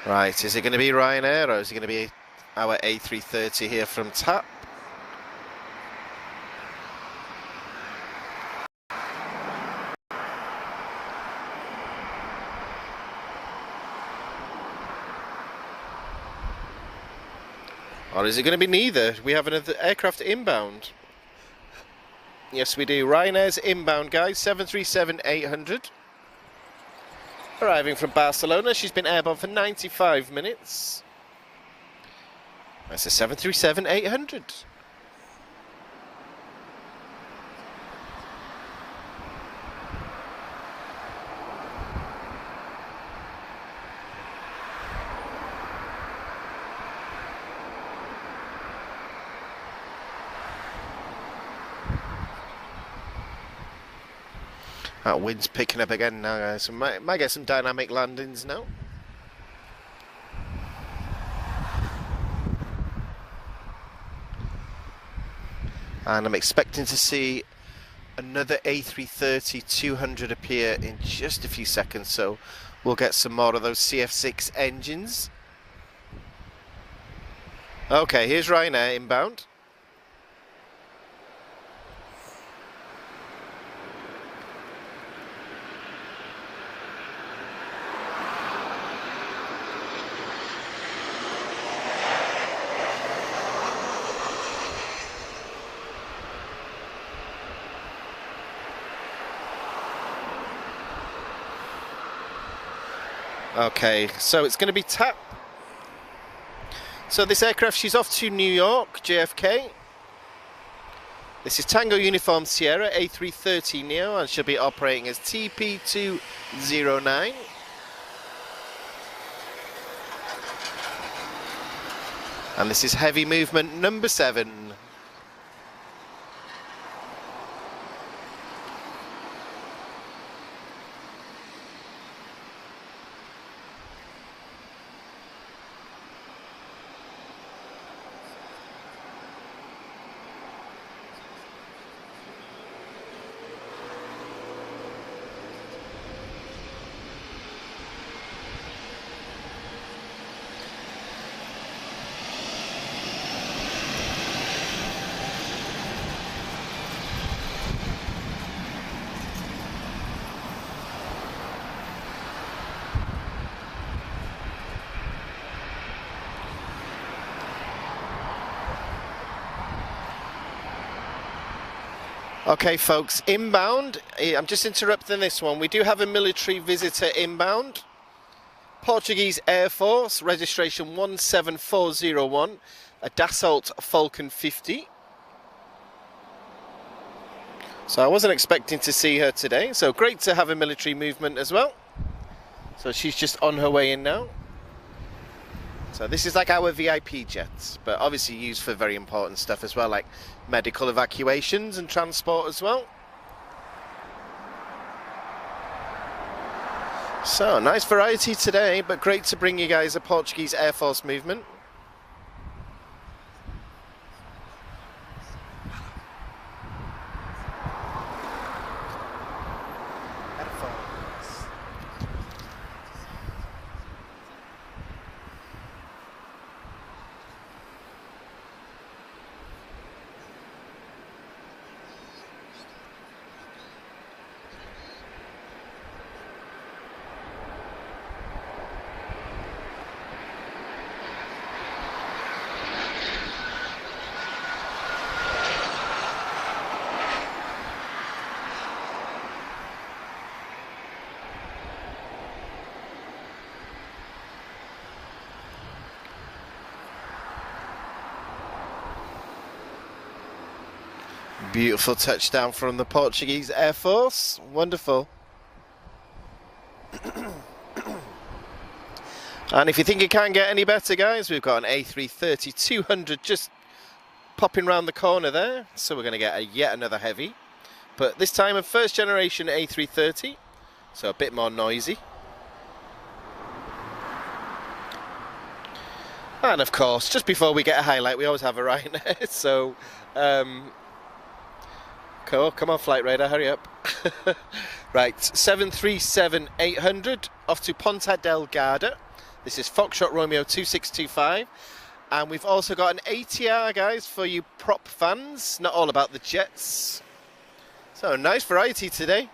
Right, is it going to be Ryanair or is it going to be our A330 here from TAP? Or is it going to be neither? We have another aircraft inbound. Yes, we do. Ryanair's inbound, guys, 737-800. Arriving from Barcelona. She's been airborne for 95 minutes. That's a 737-800. That wind's picking up again now, guys. So might get some dynamic landings now. And I'm expecting to see another A330-200 appear in just a few seconds, so we'll get some more of those CF6 engines. Okay, here's Ryanair inbound. Okay, so it's going to be TAP. So this aircraft, she's off to New York, JFK. This is Tango Uniform Sierra A330 Neo, and she'll be operating as TP209. And this is heavy movement number 7. Okay, folks, inbound. I'm just interrupting this one. We do have a military visitor inbound. Portuguese Air Force, registration 17401, a Dassault Falcon 50. So I wasn't expecting to see her today, so great to have a military movement as well. So she's just on her way in now. So this is like our VIP jet, but obviously used for very important stuff as well, like medical evacuations and transport as well. So, nice variety today, but great to bring you guys a Portuguese Air Force movement. Beautiful touchdown from the Portuguese Air Force. Wonderful. And if you think it can't get any better, guys, we've got an A330-200 just popping round the corner there. So we're going to get yet another heavy. But this time a first generation A330. So a bit more noisy. And of course, just before we get a highlight, we always have a Ryanair. So, cool. Come on, flight radar, hurry up. Right, 737-800 off to Ponta Delgado. This is Foxtrot Romeo 2625. And we've also got an ATR, guys, for you prop fans. Not all about the jets. So, nice variety today.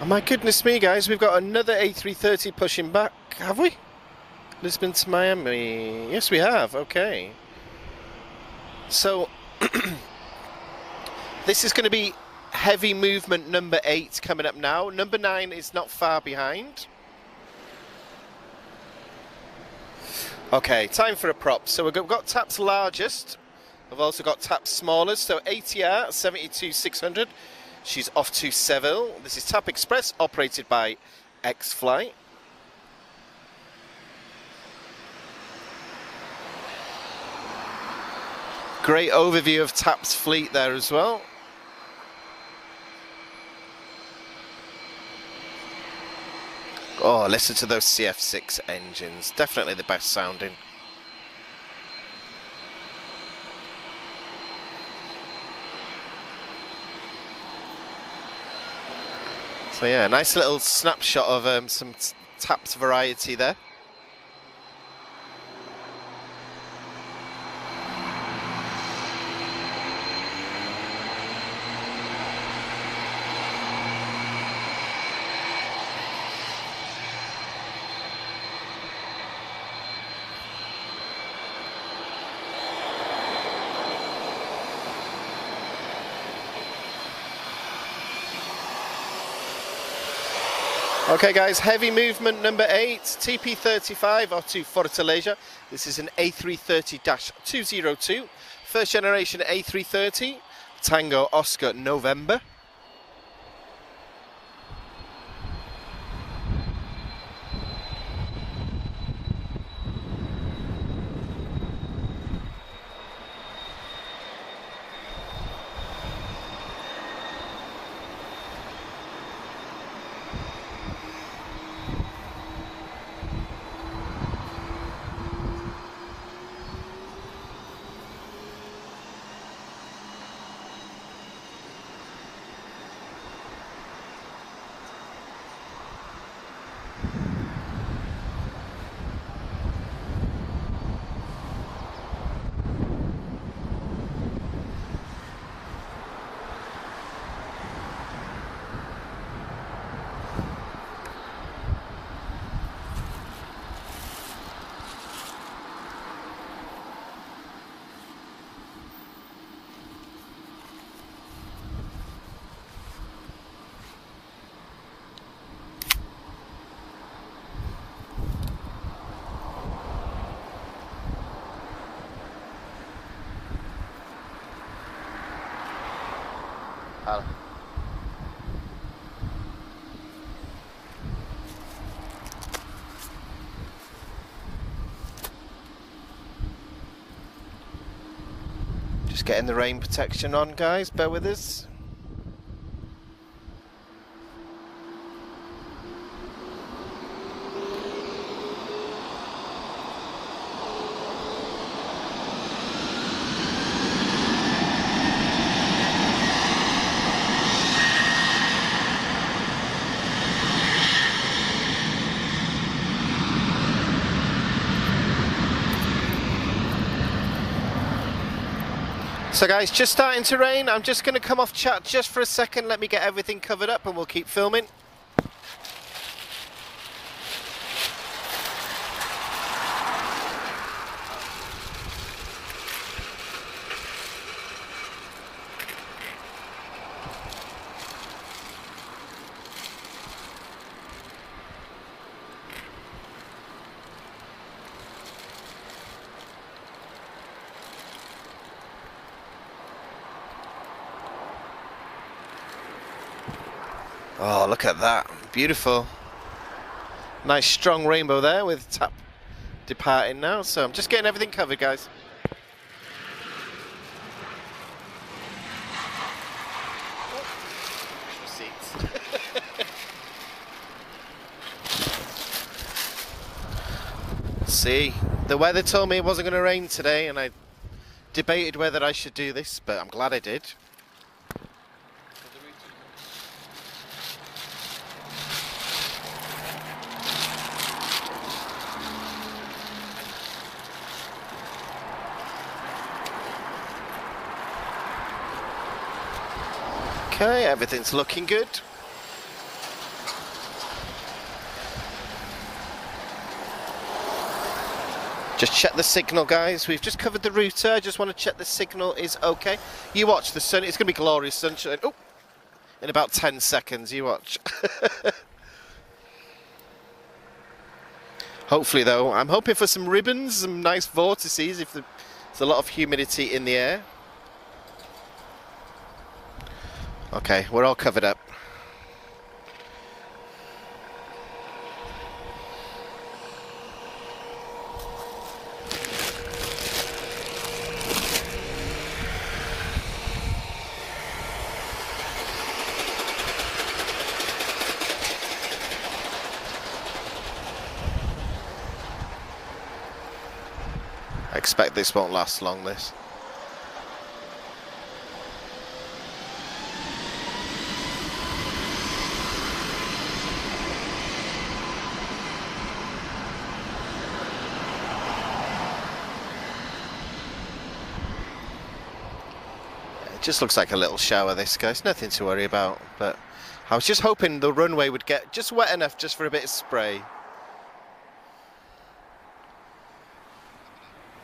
Oh my goodness me, guys, we've got another A330 pushing back, have we? Lisbon to Miami. Yes, we have. Okay. So, this is going to be heavy movement number 8 coming up now. Number 9 is not far behind. Okay, time for a prop. So we've got TAP's largest. We've also got TAP's smallest. So ATR 72-600. She's off to Seville. This is TAP Express, operated by X-Flight. Great overview of TAP's fleet there as well. Oh, listen to those CF6 engines. Definitely the best sounding. So yeah, nice little snapshot of some TAP's variety there. Okay guys, heavy movement number 8, TP35 or to Fortaleza. This is an A330-202, first generation A330, Tango Oscar November. Just getting the rain protection on, guys, bear with us. So guys, just starting to rain. I'm just going to come off chat just for a second. Let me get everything covered up and we'll keep filming. Oh, look at that. Beautiful. Nice strong rainbow there with TAP departing now. So I'm just getting everything covered, guys. See, the weather told me it wasn't going to rain today, and I debated whether I should do this, but I'm glad I did. Okay, everything's looking good. Just check the signal, guys. We've just covered the router. I just want to check the signal is okay. You watch the sun. It's going to be glorious sunshine. Oh, in about 10 seconds. You watch. Hopefully, though, I'm hoping for some ribbons, some nice vortices if there's a lot of humidity in the air. Okay, we're all covered up. I expect this won't last long, this. Just looks like a little shower, this, guys. Nothing to worry about, but I was just hoping the runway would get just wet enough just for a bit of spray.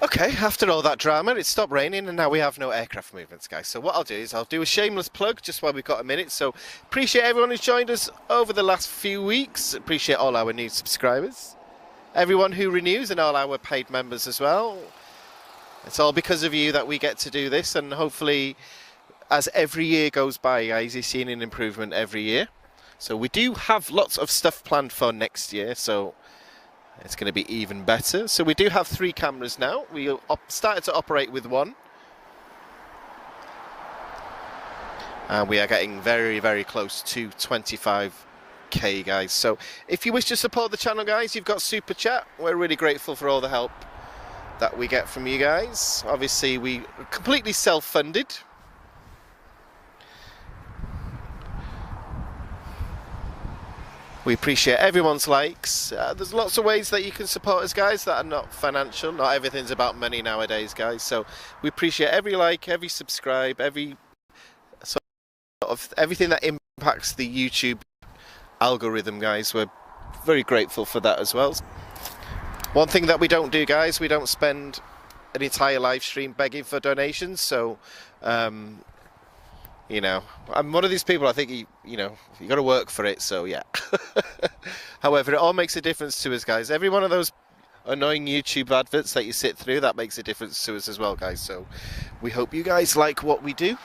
Okay, after all that drama, it stopped raining and now we have no aircraft movements, guys. So what I'll do is I'll do a shameless plug just while we've got a minute. So appreciate everyone who's joined us over the last few weeks. Appreciate all our new subscribers. Everyone who renews and all our paid members as well. It's all because of you that we get to do this, and hopefully as every year goes by, guys, you're seeing an improvement every year. So we do have lots of stuff planned for next year, so it's going to be even better. So we do have 3 cameras now. We started to operate with 1. And we are getting very, very close to 25k, guys. So if you wish to support the channel, guys, you've got Super Chat. We're really grateful for all the help that we get from you guys. Obviously, we are completely self-funded. We appreciate everyone's likes. There's lots of ways that you can support us, guys, that are not financial. Not everything's about money nowadays, guys. So we appreciate every like, every subscribe, every sort of everything that impacts the YouTube algorithm, guys. We're very grateful for that as well. One thing that we don't do, guys, we don't spend an entire live stream begging for donations. So, you know, I'm one of these people, I think, you know, you got to work for it, so yeah. However, it all makes a difference to us, guys. Every one of those annoying YouTube adverts that you sit through, that makes a difference to us as well, guys. So we hope you guys like what we do.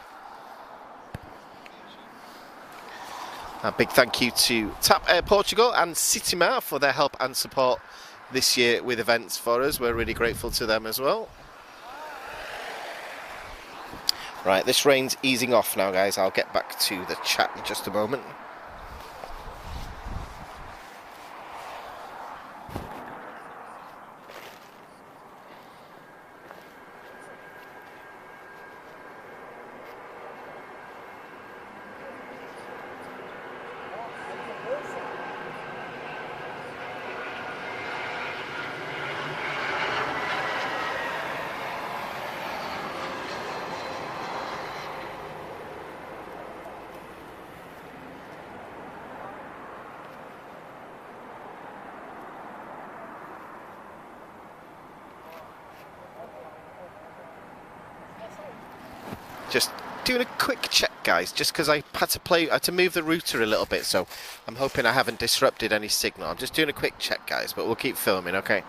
A big thank you to TAP Air Portugal and Citimar for their help and support this year with events for us. We're really grateful to them as well. Right, this rain's easing off now, guys. I'll get back to the chat in just a moment. Just doing a quick check, guys, just because I had to move the router a little bit, so I'm hoping I haven't disrupted any signal. I'm just doing a quick check, guys, but we'll keep filming, okay?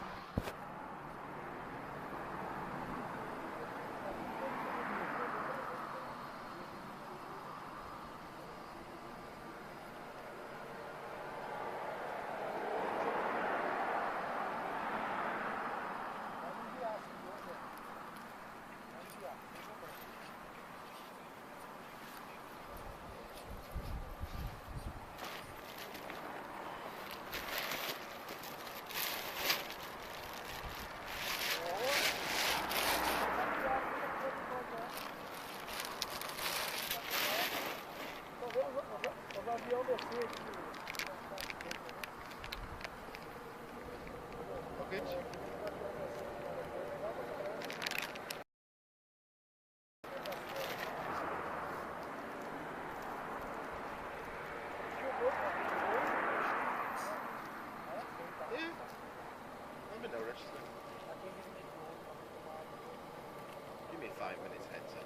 Give me 5 minutes heads up.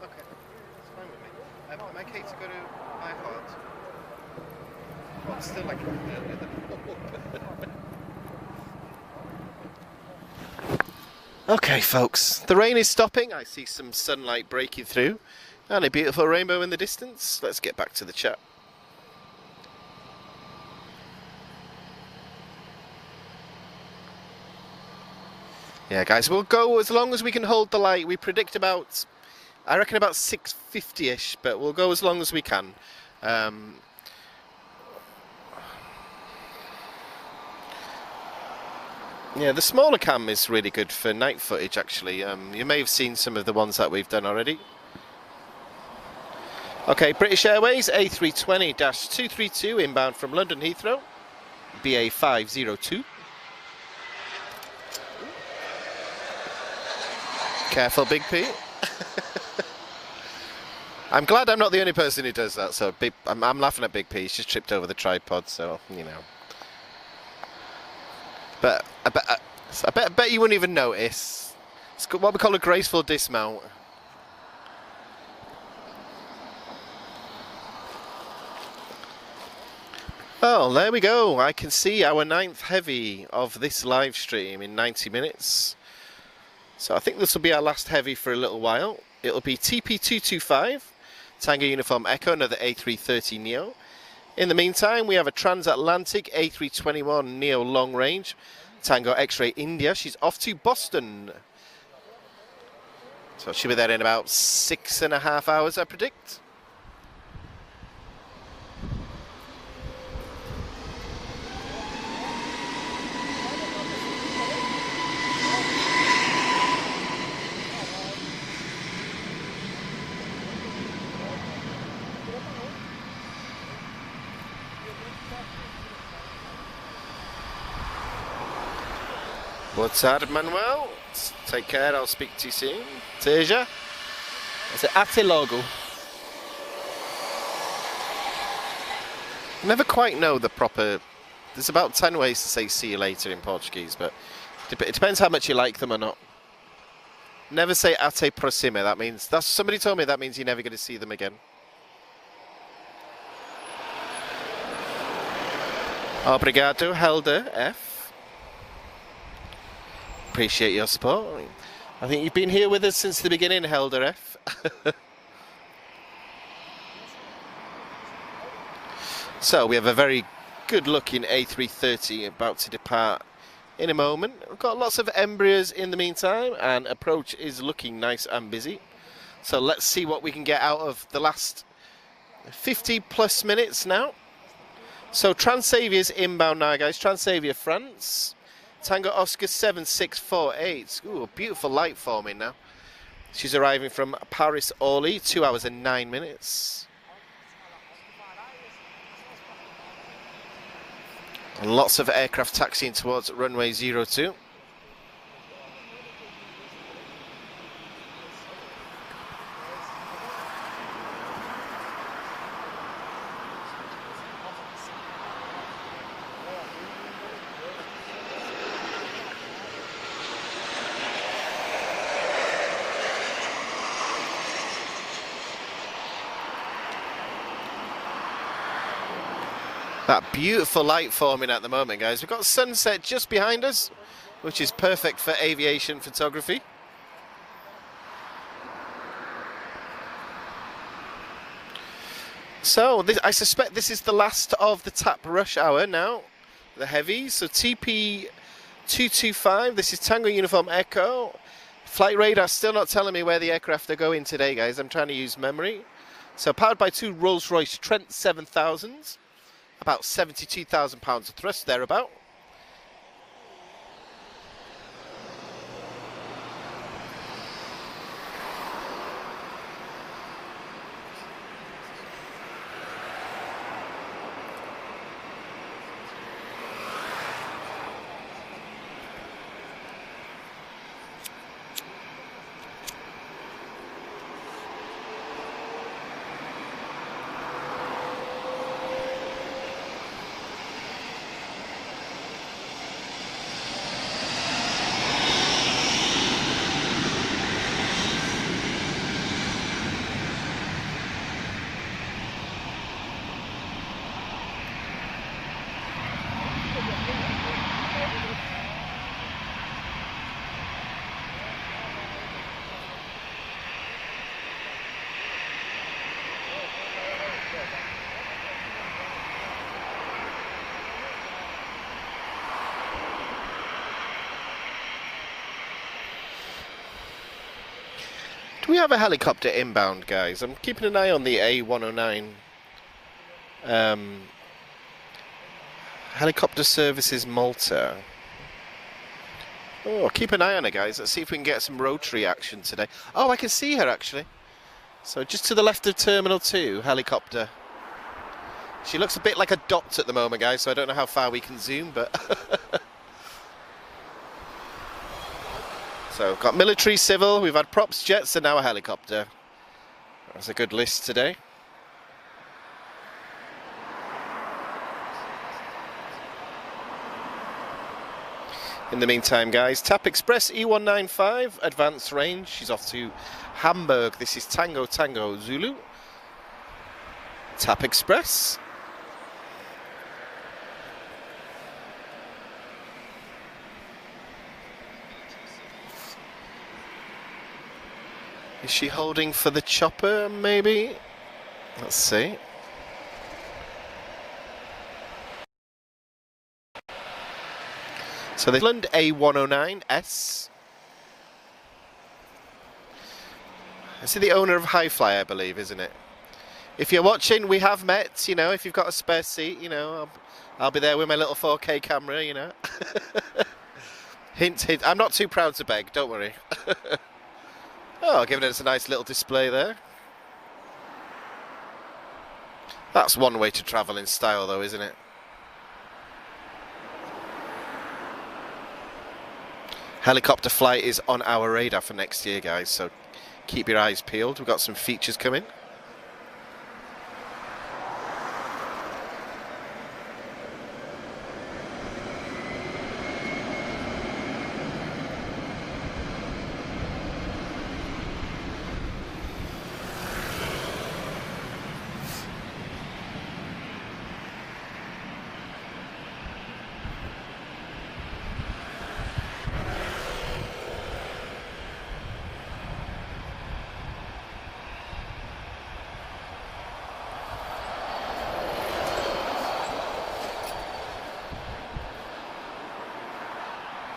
Okay, that's fine with me. Am I okay to go to my heart? Well, it's still like Okay, folks, the rain is stopping. I see some sunlight breaking through and a beautiful rainbow in the distance. Let's get back to the chat. Yeah, guys, we'll go as long as we can hold the light. We predict about, I reckon about 6:50ish, but we'll go as long as we can. Yeah, the smaller cam is really good for night footage, actually. You may have seen some of the ones that we've done already. Okay, British Airways A320-232 inbound from London Heathrow, BA 502. Careful, Big P. I'm glad I'm not the only person who does that. So I'm laughing at Big P. He's just tripped over the tripod, so you know. But I bet you wouldn't even notice. It's what we call a graceful dismount. Oh, there we go. I can see our 9th heavy of this live stream in 90 minutes. So I think this will be our last heavy for a little while. It'll be TP225, Tango Uniform Echo, another A330 Neo. In the meantime, we have a transatlantic A321 Neo long range, Tango X-Ray India. She's off to Boston. So she'll be there in about 6.5 hours, I predict. What's that, Manuel? Take care, I'll speak to you soon. Teja? Is it Ate logo? I never quite know the proper... There's about 10 ways to say see you later in Portuguese, but it depends how much you like them or not. Never say Ate proxima, that means... somebody told me that means you're never going to see them again. Obrigado, Helder F. Appreciate your support. I think you've been here with us since the beginning, Helder F. So we have a very good looking A330 about to depart in a moment. We've got lots of Embraers in the meantime, and approach is looking nice and busy. So let's see what we can get out of the last 50 plus minutes now. So Transavier's inbound now, guys. Transavia France. Tango Oscar 7648. Ooh, a beautiful light forming now. She's arriving from Paris Orly, 2 hours and 9 minutes. And lots of aircraft taxiing towards runway 02. That beautiful light forming at the moment, guys. We've got sunset just behind us, which is perfect for aviation photography. So I suspect this is the last of the TAP rush hour now, the heavies. So TP 225, this is Tango Uniform Echo. Flight radar still not telling me where the aircraft are going today, guys. I'm trying to use memory. So powered by two Rolls-Royce Trent 7000s, about 72,000 pounds of thrust thereabout. We have a helicopter inbound, guys. I'm keeping an eye on the A109 helicopter services Malta. Oh, keep an eye on her, guys. Let's see if we can get some rotary action today. Oh, I can see her actually. So just to the left of Terminal 2, helicopter. She looks a bit like a dot at the moment, guys, so I don't know how far we can zoom, but so we've got military, civil, we've had props, jets, and now a helicopter. That's a good list today. In the meantime, guys, TAP Express E195, advanced range. She's off to Hamburg. This is Tango Tango Zulu. TAP Express. Is she holding for the chopper, maybe? Let's see. So the England A109S. This is the owner of High Fly, I believe, isn't it? If you're watching, we have met, you know, if you've got a spare seat, you know, I'll be there with my little 4K camera, you know. Hint, hint. I'm not too proud to beg, don't worry. Oh, giving us a nice little display there. That's one way to travel in style, though, isn't it? Helicopter flight is on our radar for next year, guys, so keep your eyes peeled. We've got some features coming.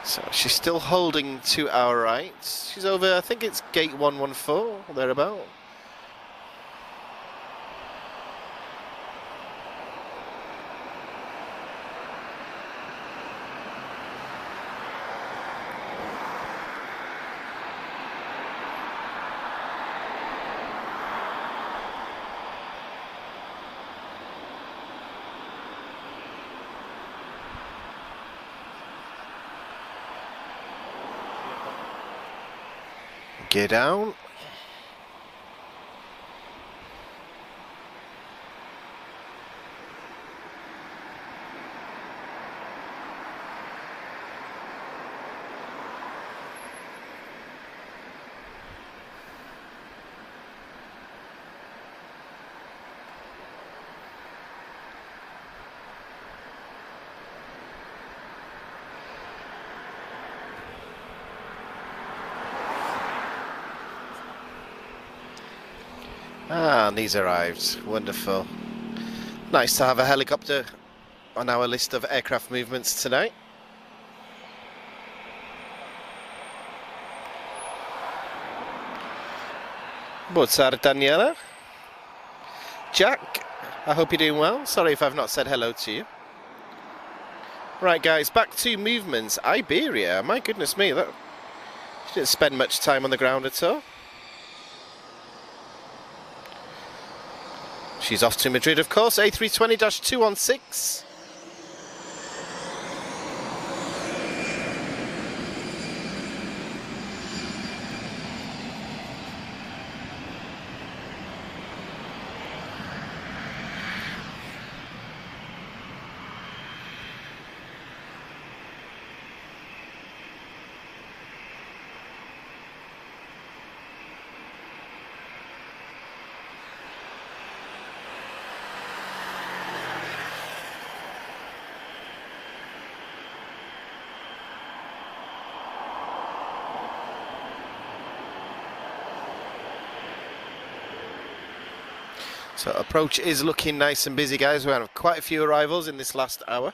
So she's still holding to our right. She's over, I think it's gate 114, or thereabout. Get down. Ah, and these arrived. Wonderful. Nice to have a helicopter on our list of aircraft movements tonight. Boa tarde, Daniela. Jack, I hope you're doing well. Sorry if I've not said hello to you. Right, guys, back to movements. Iberia, my goodness me, that she didn't spend much time on the ground at all. She's off to Madrid, of course. A320-216. So approach is looking nice and busy, guys. We have quite a few arrivals in this last hour.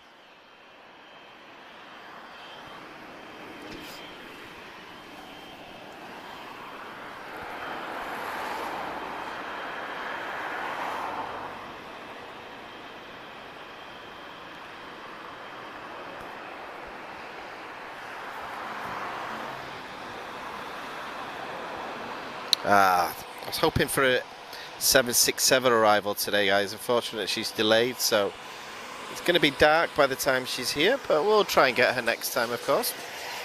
I was hoping for a 767 arrival today, guys. Unfortunately, she's delayed, so it's going to be dark by the time she's here, but we'll try and get her next time, of course.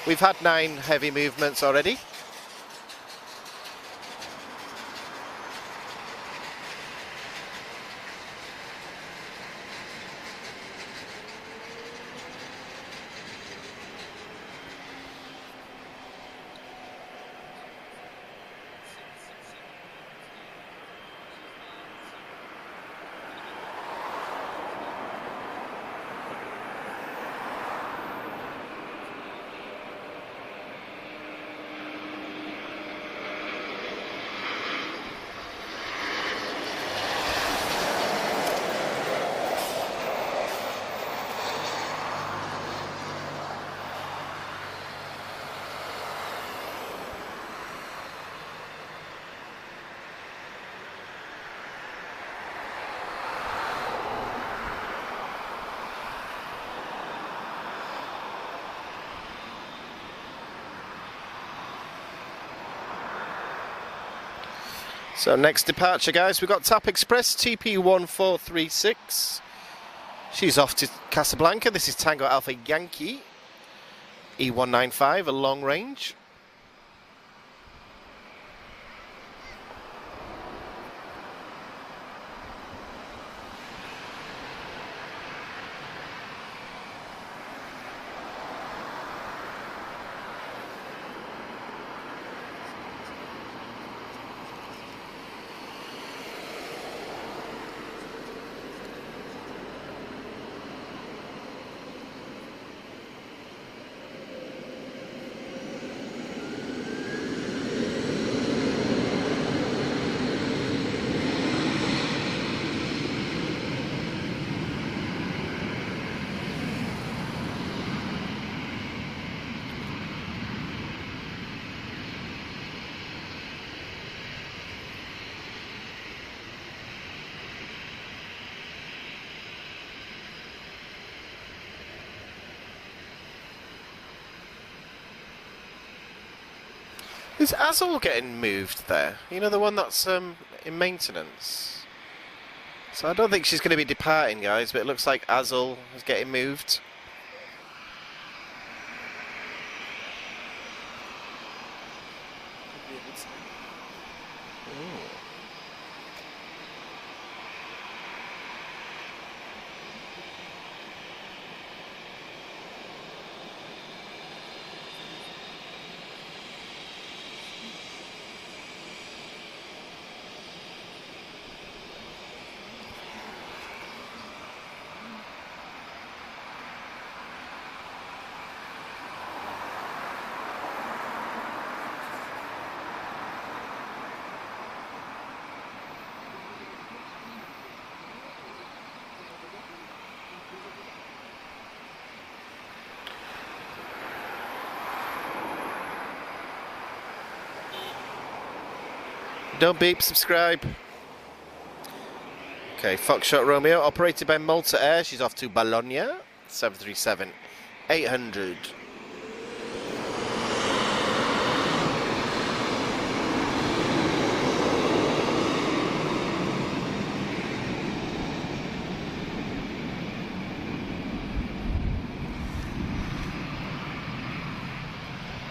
We've had 9 heavy movements already. So next departure, guys, we've got TAP Express TP1436. She's off to Casablanca. This is Tango Alpha Yankee E195, a long range. Is Azul getting moved there? You know, the one that's in maintenance. So I don't think she's going to be departing, guys, but it looks like Azul is getting moved. Don't beep, subscribe. Okay, Foxtrot Romeo, operated by Malta Air. She's off to Bologna, 737-800.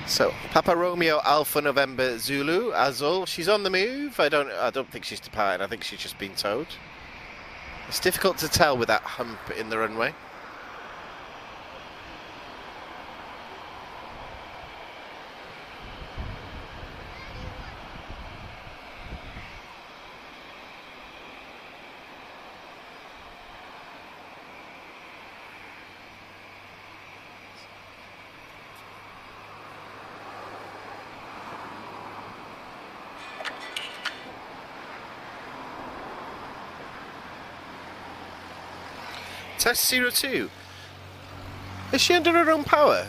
So, Papa Romeo Alpha November Zulu Azul. She's on the move. I don't think she's departing. I think she's just been towed. It's difficult to tell with that hump in the runway. Test 02. Is she under her own power?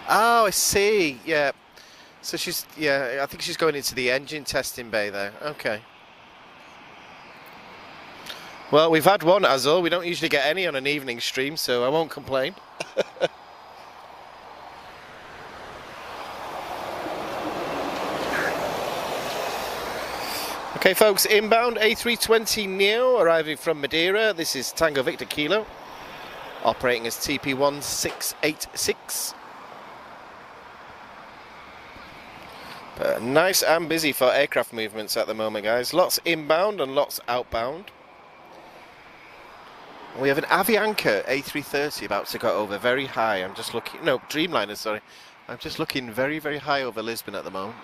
Oh, I see. Yeah. So she's, I think she's going into the engine testing bay there. Okay. Well, we've had one, Azul. We don't usually get any on an evening stream, so I won't complain. Okay, folks, inbound A320 Neo arriving from Madeira. This is Tango Victor Kilo, operating as TP1686. Nice and busy for aircraft movements at the moment, guys. Lots inbound and lots outbound. We have an Avianca A330 about to go over very high. I'm just looking, no, Dreamliner, sorry. I'm just looking very, very high over Lisbon at the moment.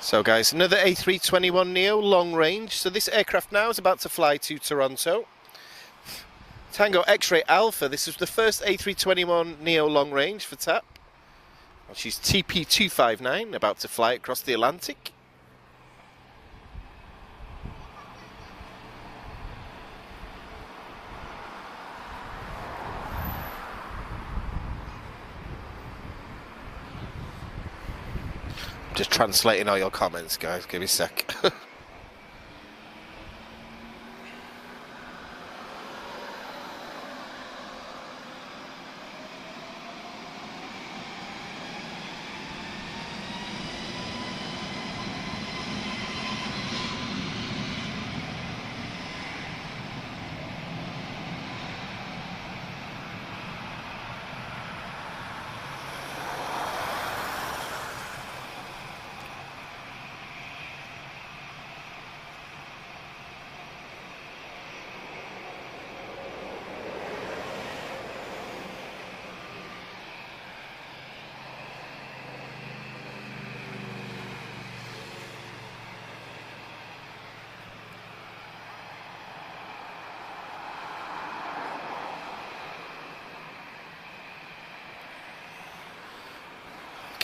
So guys, another A321neo long range. So this aircraft now is about to fly to Toronto. Tango X-Ray Alpha, this is the first A321neo long range for TAP. Well, she's TP259, about to fly across the Atlantic. Just translating all your comments, guys. Give me a sec.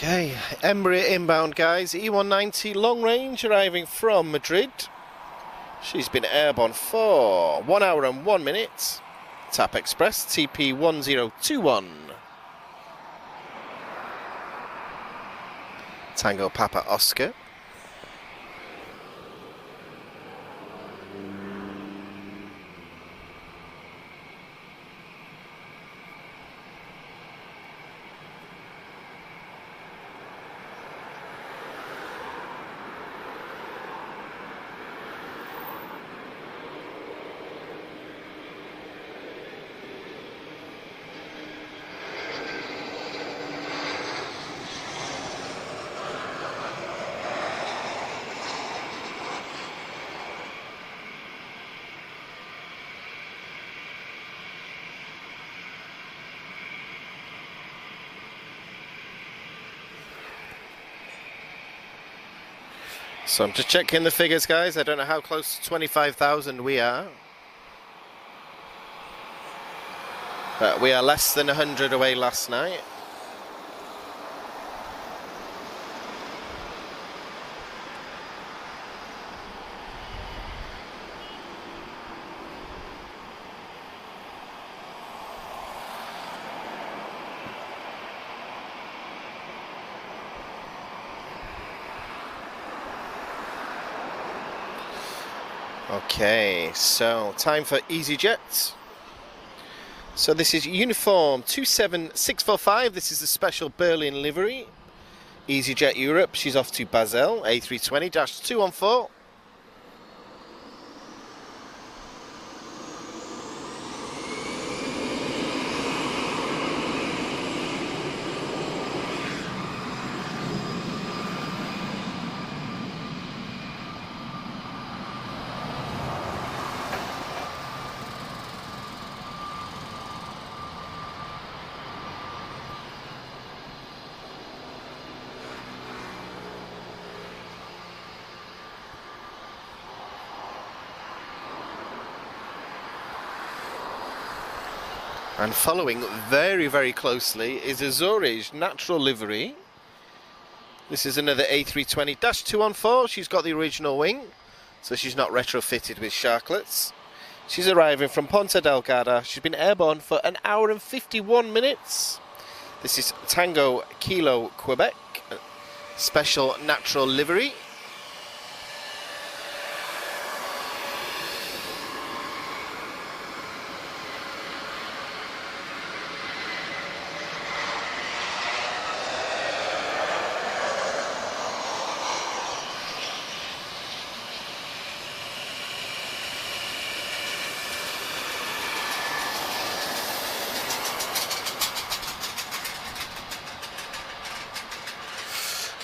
Okay, Embraer inbound, guys. E190 long range arriving from Madrid. She's been airborne for 1 hour and 1 minute. TAP Express TP1021. Tango Papa Oscar. So I'm just checking the figures, guys. I don't know how close to 25,000 we are. But we are less than 100 away last night. Okay, so time for EasyJet. So this is uniform 27645. This is the special Berlin livery. EasyJet Europe. She's off to Basel, A320-214. And following very, very closely is Azori's natural livery. This is another A320-214. She's got the original wing, so she's not retrofitted with sharklets. She's arriving from Ponta Delgado. She's been airborne for 1 hour and 51 minutes. This is Tango Kilo Quebec, special natural livery.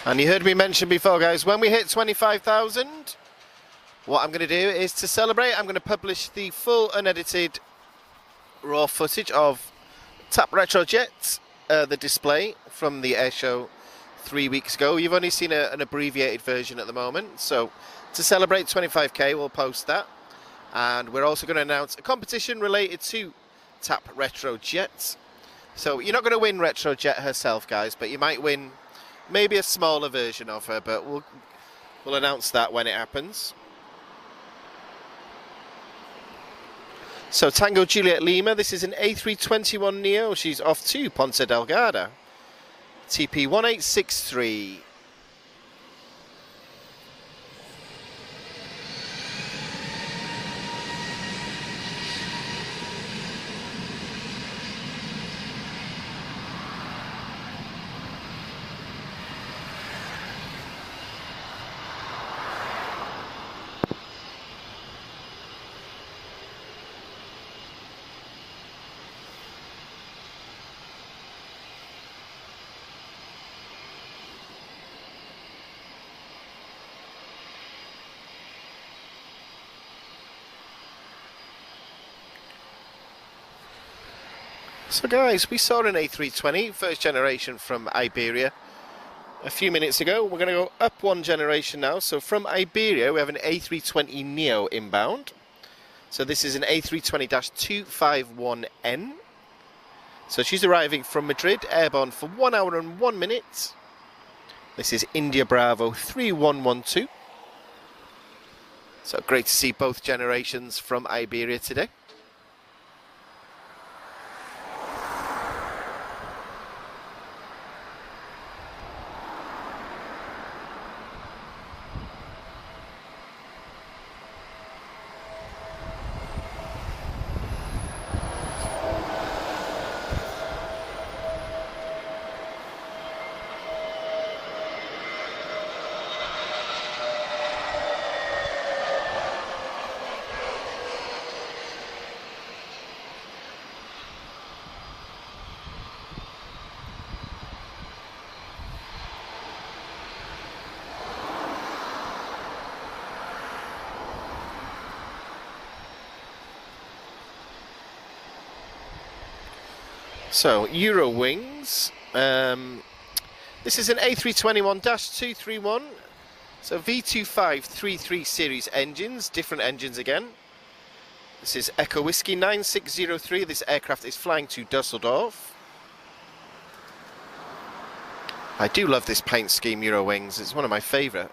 And you heard me mention before, guys, when we hit 25,000, what I'm going to do is, to celebrate, I'm going to publish the full unedited raw footage of TAP Retrojet, the display from the air show 3 weeks ago. You've only seen an abbreviated version at the moment, so to celebrate 25k, we'll post that. And we're also going to announce a competition related to TAP Retrojet. So you're not going to win Retrojet herself, guys, but you might win maybe a smaller version of her, but we'll announce that when it happens. So Tango Juliet Lima, this is an A321neo. She's off to Ponta Delgado. TP 1863. So guys, we saw an A320, first generation from Iberia, a few minutes ago. We're going to go up one generation now. So from Iberia, we have an A320neo inbound. So this is an A320-251N. So she's arriving from Madrid, airborne for 1 hour and 1 minute. This is India Bravo 3112. So great to see both generations from Iberia today. So, Eurowings, this is an A321-231, So V2533 series engines, different engines again. This is Echo Whiskey 9603. This aircraft is flying to Dusseldorf. I do love this paint scheme, Eurowings. It's one of my favourite.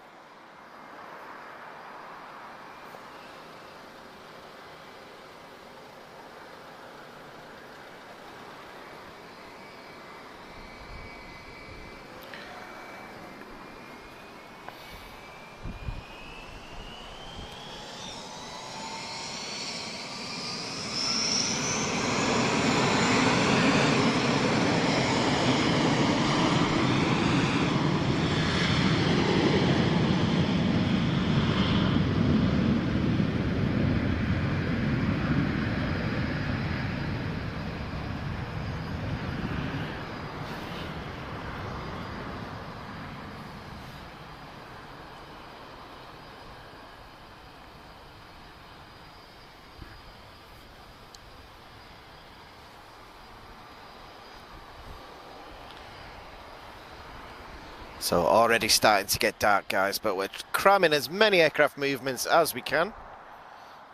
So already starting to get dark, guys, but we're cramming as many aircraft movements as we can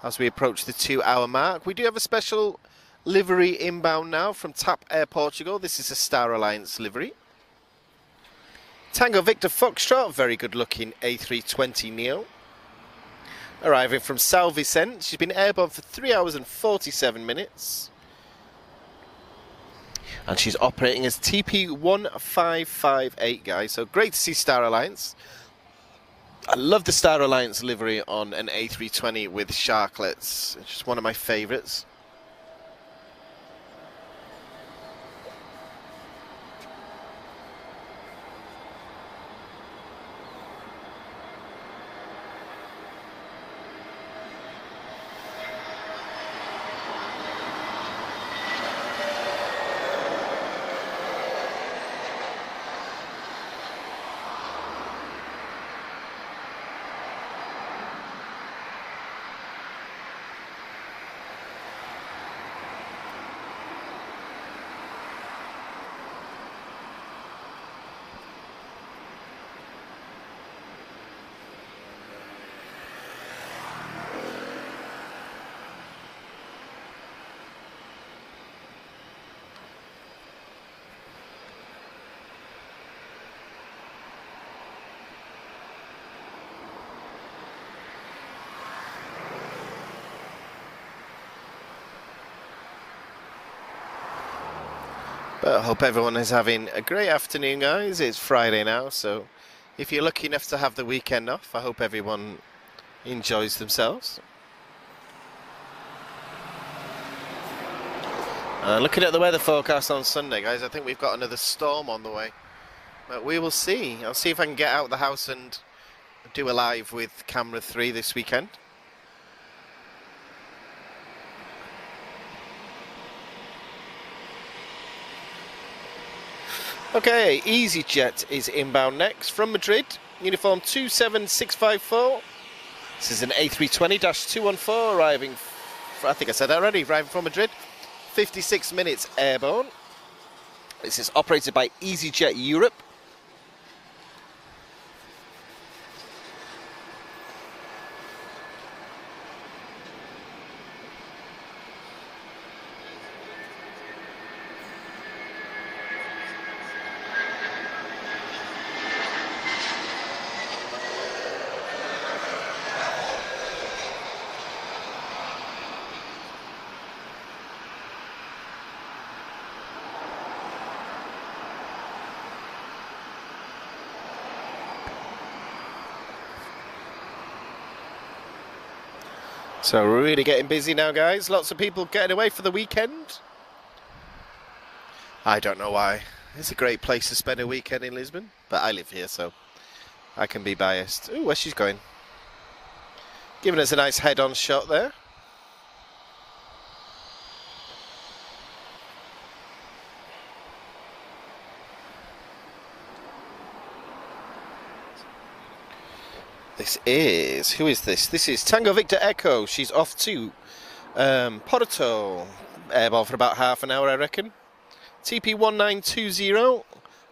as we approach the 2-hour mark. We do have a special livery inbound now from TAP Air Portugal. This is a Star Alliance livery. Tango Victor Foxtrot, very good looking A320 Neo. Arriving from São Vicente. She's been airborne for 3 hours and 47 minutes. And she's operating as TP1558, guys. So great to see Star Alliance. I love the Star Alliance livery on an A320 with sharklets. It's just one of my favourites. But I hope everyone is having a great afternoon, guys. It's Friday now, so if you're lucky enough to have the weekend off, I hope everyone enjoys themselves. Looking at the weather forecast on Sunday, guys, I think we've got another storm on the way. But we will see. I'll see if I can get out of the house and do a live with camera 3 this weekend. Okay, EasyJet is inbound next from Madrid, uniform 27654. This is an A320-214 arriving, I think I said that already, arriving from Madrid. 56 minutes airborne. This is operated by EasyJet Europe. So we're really getting busy now, guys. Lots of people getting away for the weekend. I don't know why. It's a great place to spend a weekend in Lisbon, but I live here, so I can be biased. Ooh, where she's going. Giving us a nice head-on shot there. Who is this? This is Tango Victor Echo. She's off to Porto. Airborne for about half an hour, I reckon. TP1920.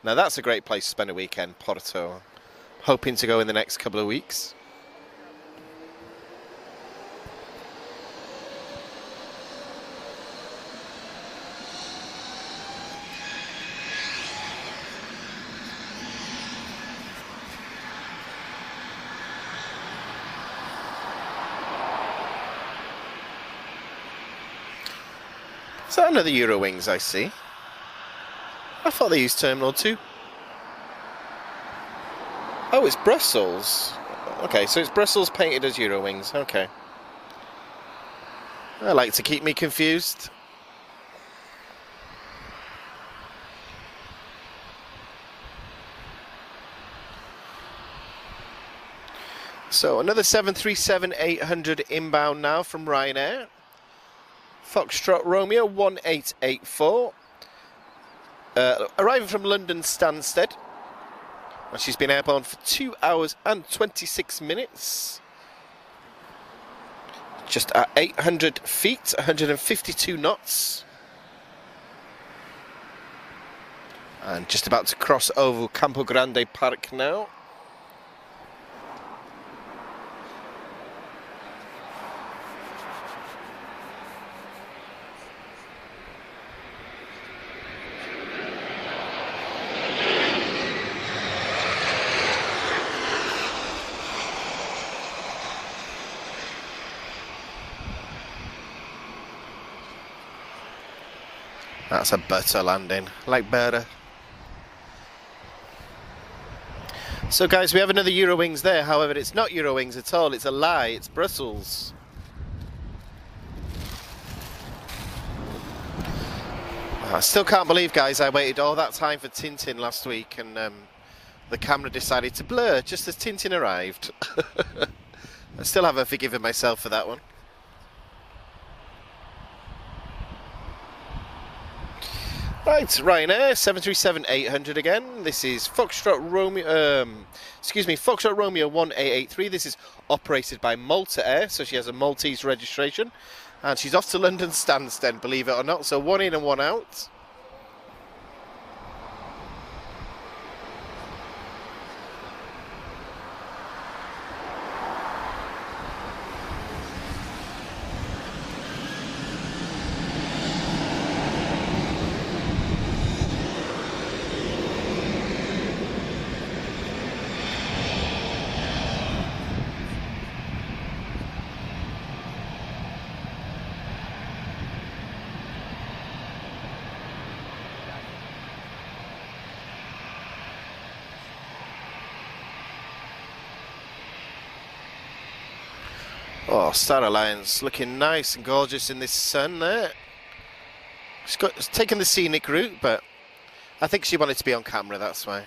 Now that's a great place to spend a weekend, Porto. hoping to go in the next couple of weeks. Is that another Eurowings I see? I thought they used Terminal 2. Oh, it's Brussels. Okay, so it's Brussels painted as Eurowings. Okay. I like to keep me confused. So another 737-800 inbound now from Ryanair. Foxtrot Romeo 1884. Arriving from London Stansted. And she's been airborne for 2 hours and 26 minutes. Just at 800 feet, 152 knots. And just about to cross over Campo Grande Park now. That's a butter landing, like butter. So guys, we have another Eurowings there, however it's not Eurowings at all, it's a lie, it's Brussels. I still can't believe, guys, I waited all that time for Tintin last week and the camera decided to blur just as Tintin arrived. I still haven't forgiven myself for that one. Right, Ryanair 737-800 again. This is Foxtrot Romeo. Foxtrot Romeo 1883. This is operated by Malta Air, so she has a Maltese registration, and she's off to London Stansted, believe it or not. So one in and one out. Oh, Star Alliance looking nice and gorgeous in this sun there. She's taken the scenic route, but I think she wanted to be on camera, that's why.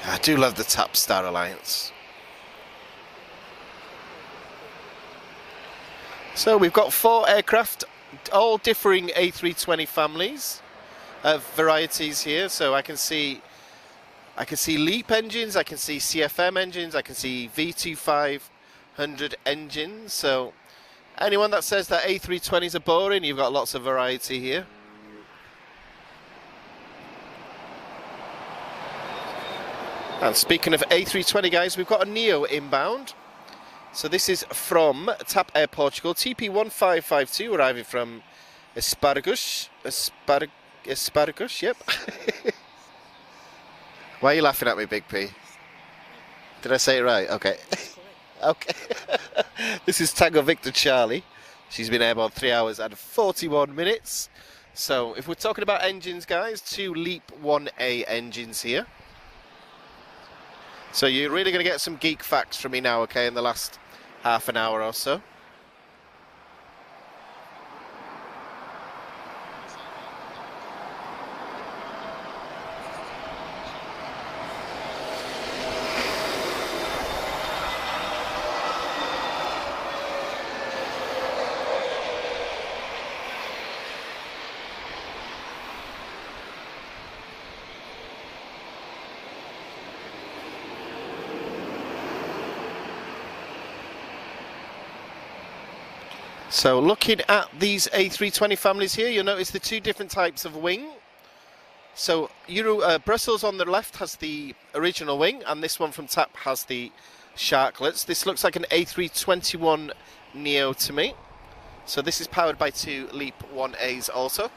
I do love the TAP Star Alliance. So we've got 4 aircraft, all differing A320 families of varieties here. So I can see LEAP engines, I can see CFM engines, I can see V2500 engines. So anyone that says that A320s are boring, you've got lots of variety here. And speaking of A320, guys, we've got a Neo inbound. So this is from TAP Air Portugal, TP1552, arriving from Espargos, yep. Why are you laughing at me, Big P? Did I say it right? Okay. Okay. This is Tango Victor Charlie. She's been airborne 3 hours and 41 minutes. So if we're talking about engines, guys, 2 LEAP 1A engines here. So you're really going to get some geek facts from me now, okay, in the last half an hour or so. So looking at these A320 families here, you'll notice the 2 different types of wing. So Brussels on the left has the original wing, and this one from TAP has the sharklets. This looks like an A321 Neo to me. So this is powered by 2 LEAP 1As also.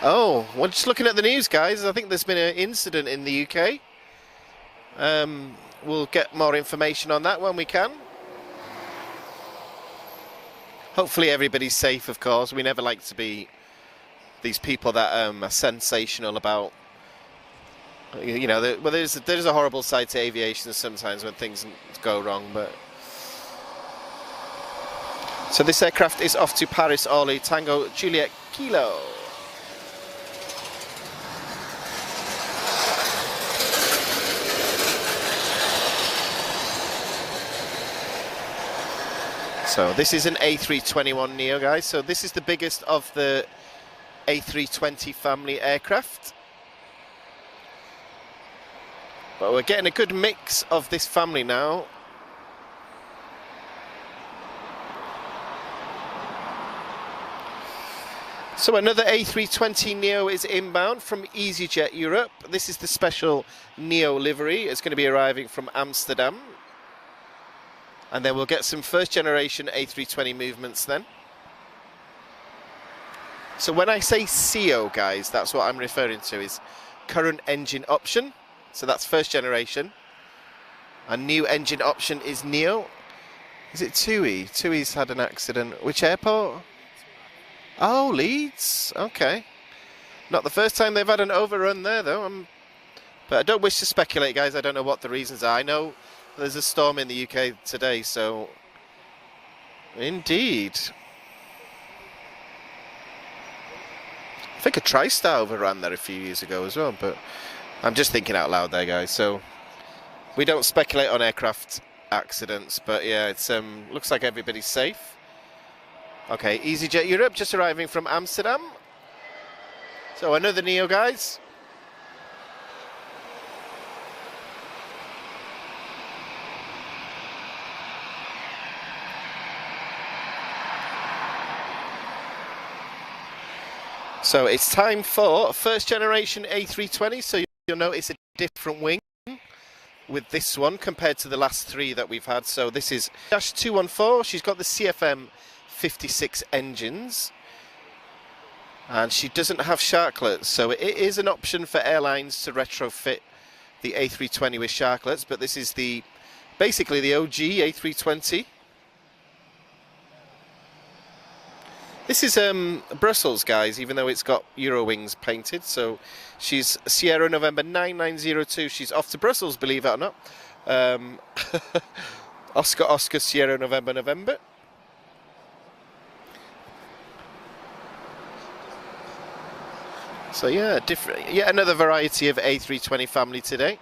Oh, well, just looking at the news, guys, I think there's been an incident in the UK. We'll get more information on that when we can. Hopefully everybody's safe, of course. We never like to be these people that are sensational about, you know, well, there's a horrible side to aviation sometimes when things go wrong. But so this aircraft is off to Paris Orly Tango Juliet Kilo. So this is an A321 Neo, guys. So this is the biggest of the A320 family aircraft. But we're getting a good mix of this family now. So another A320 Neo is inbound from EasyJet Europe. This is the special Neo livery. It's going to be arriving from Amsterdam. And then we'll get some first generation A320 movements then. So when I say CO, guys, that's what I'm referring to, is current engine option. So that's first generation. A new engine option is Neo. Is it TUI? TUI's had an accident. Which airport? Oh, Leeds. Okay. Not the first time they've had an overrun there, though. But I don't wish to speculate, guys. I don't know what the reasons are. I know there's a storm in the UK today, so indeed. I think a TriStar overran there a few years ago as well, but I'm just thinking out loud there, guys. So we don't speculate on aircraft accidents, but yeah, it's looks like everybody's safe. Okay, EasyJet Europe just arriving from Amsterdam. So another Neo, guys. So it's time for first generation A320, so you'll notice a different wing with this one compared to the last 3 that we've had. So this is Dash 214, she's got the CFM 56 engines, and she doesn't have sharklets, so it is an option for airlines to retrofit the A320 with sharklets, but this is basically the OG A320. This is Brussels, guys, even though it's got Eurowings painted. So she's Sierra November 9902. She's off to Brussels, believe it or not. Oscar Sierra November November. So yeah, yet another variety of A320 family today.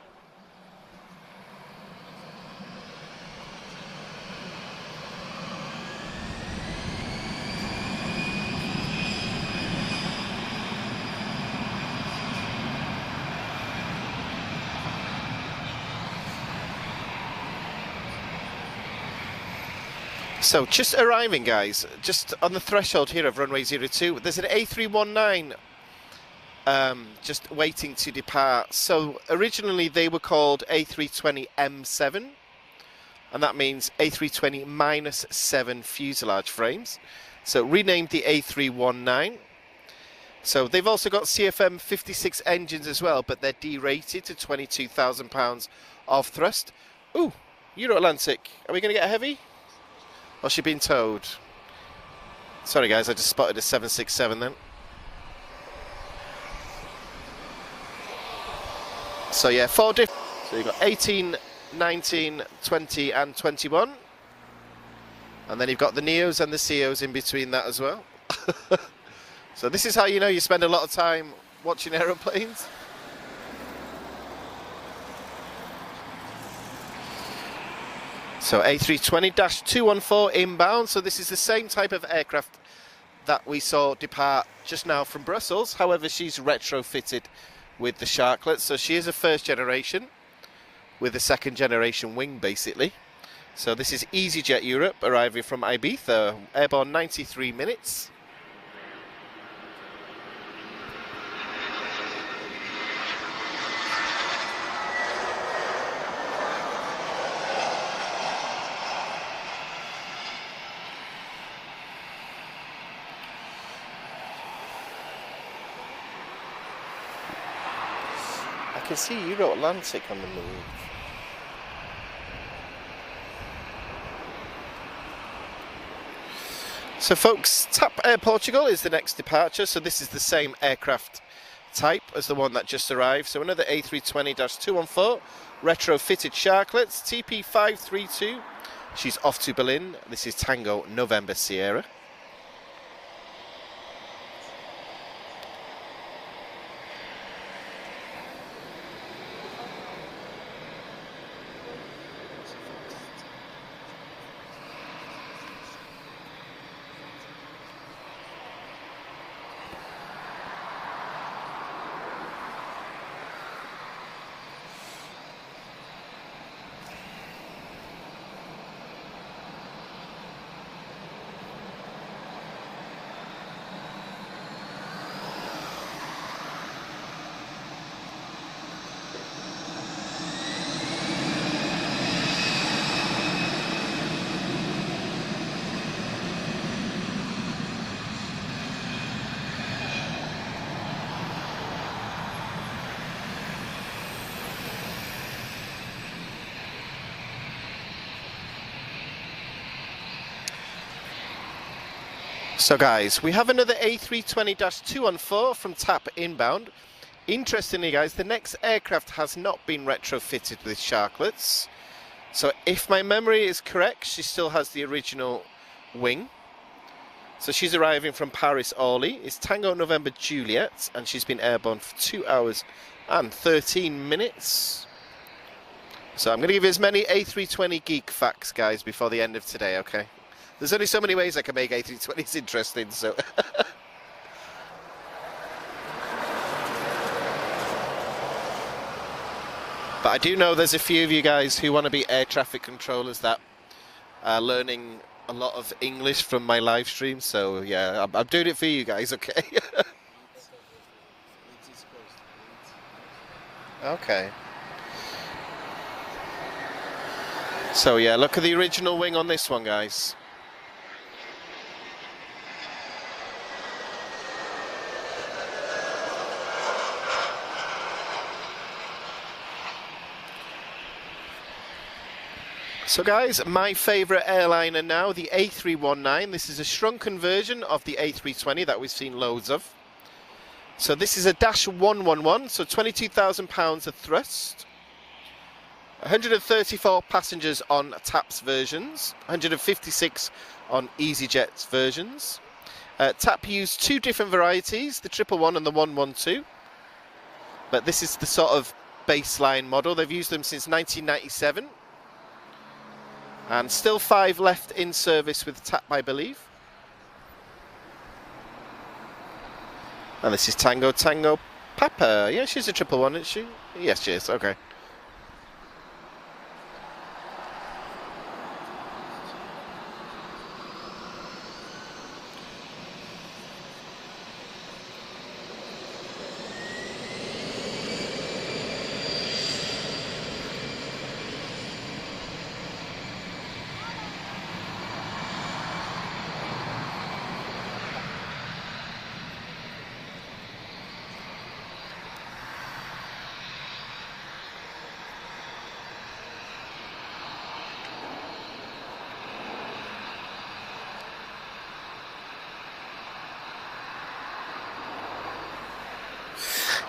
So just arriving, guys, just on the threshold here of runway 02, there's an A319 just waiting to depart. So originally they were called A320 M7, and that means A320 -7 fuselage frames. So renamed the A319. So they've also got CFM 56 engines as well, but they're derated to 22,000 pounds of thrust. Ooh, Euro Atlantic, are we going to get a heavy? Or she been towed? Sorry guys, I just spotted a 767 then. So yeah, 4 different. So you've got 18, 19, 20 and 21. And then you've got the Neos and the COs in between that as well. So this is how you know you spend a lot of time watching aeroplanes. So A320-214 inbound. So this is the same type of aircraft that we saw depart just now from Brussels. However, she's retrofitted with the sharklets. So she is a first generation with a second generation wing, basically. So this is EasyJet Europe arriving from Ibiza, airborne 93 minutes. I can see Euro Atlantic on the move. So folks, TAP Air Portugal is the next departure, so this is the same aircraft type as the one that just arrived. So another A320-214, retrofitted sharklets, TP532, she's off to Berlin. This is Tango November Sierra. So guys, we have another A320-214 from TAP inbound. Interestingly guys, the next aircraft has not been retrofitted with sharklets. So if my memory is correct, she still has the original wing. So she's arriving from Paris Orly. It's Tango November Juliet, and she's been airborne for 2 hours and 13 minutes. So I'm going to give you as many A320 geek facts, guys, before the end of today, okay? There's only so many ways I can make A320s interesting, so... But I do know there's a few of you guys who want to be air traffic controllers that are learning a lot of English from my live stream, so yeah, I'm doing it for you guys, okay? Okay. So yeah, look at the original wing on this one, guys. So guys, my favourite airliner now, the A319. This is a shrunken version of the A320 that we've seen loads of. So this is a -111, so 22,000 pounds of thrust. 134 passengers on TAP's versions, 156 on EasyJet's versions. TAP used two different varieties, the 111 and the 112. But this is the sort of baseline model. They've used them since 1997. And still 5 left in service with TAP, I believe. And this is Tango Tango Papa. Yeah, she's a 111, isn't she? Yes, she is. Okay.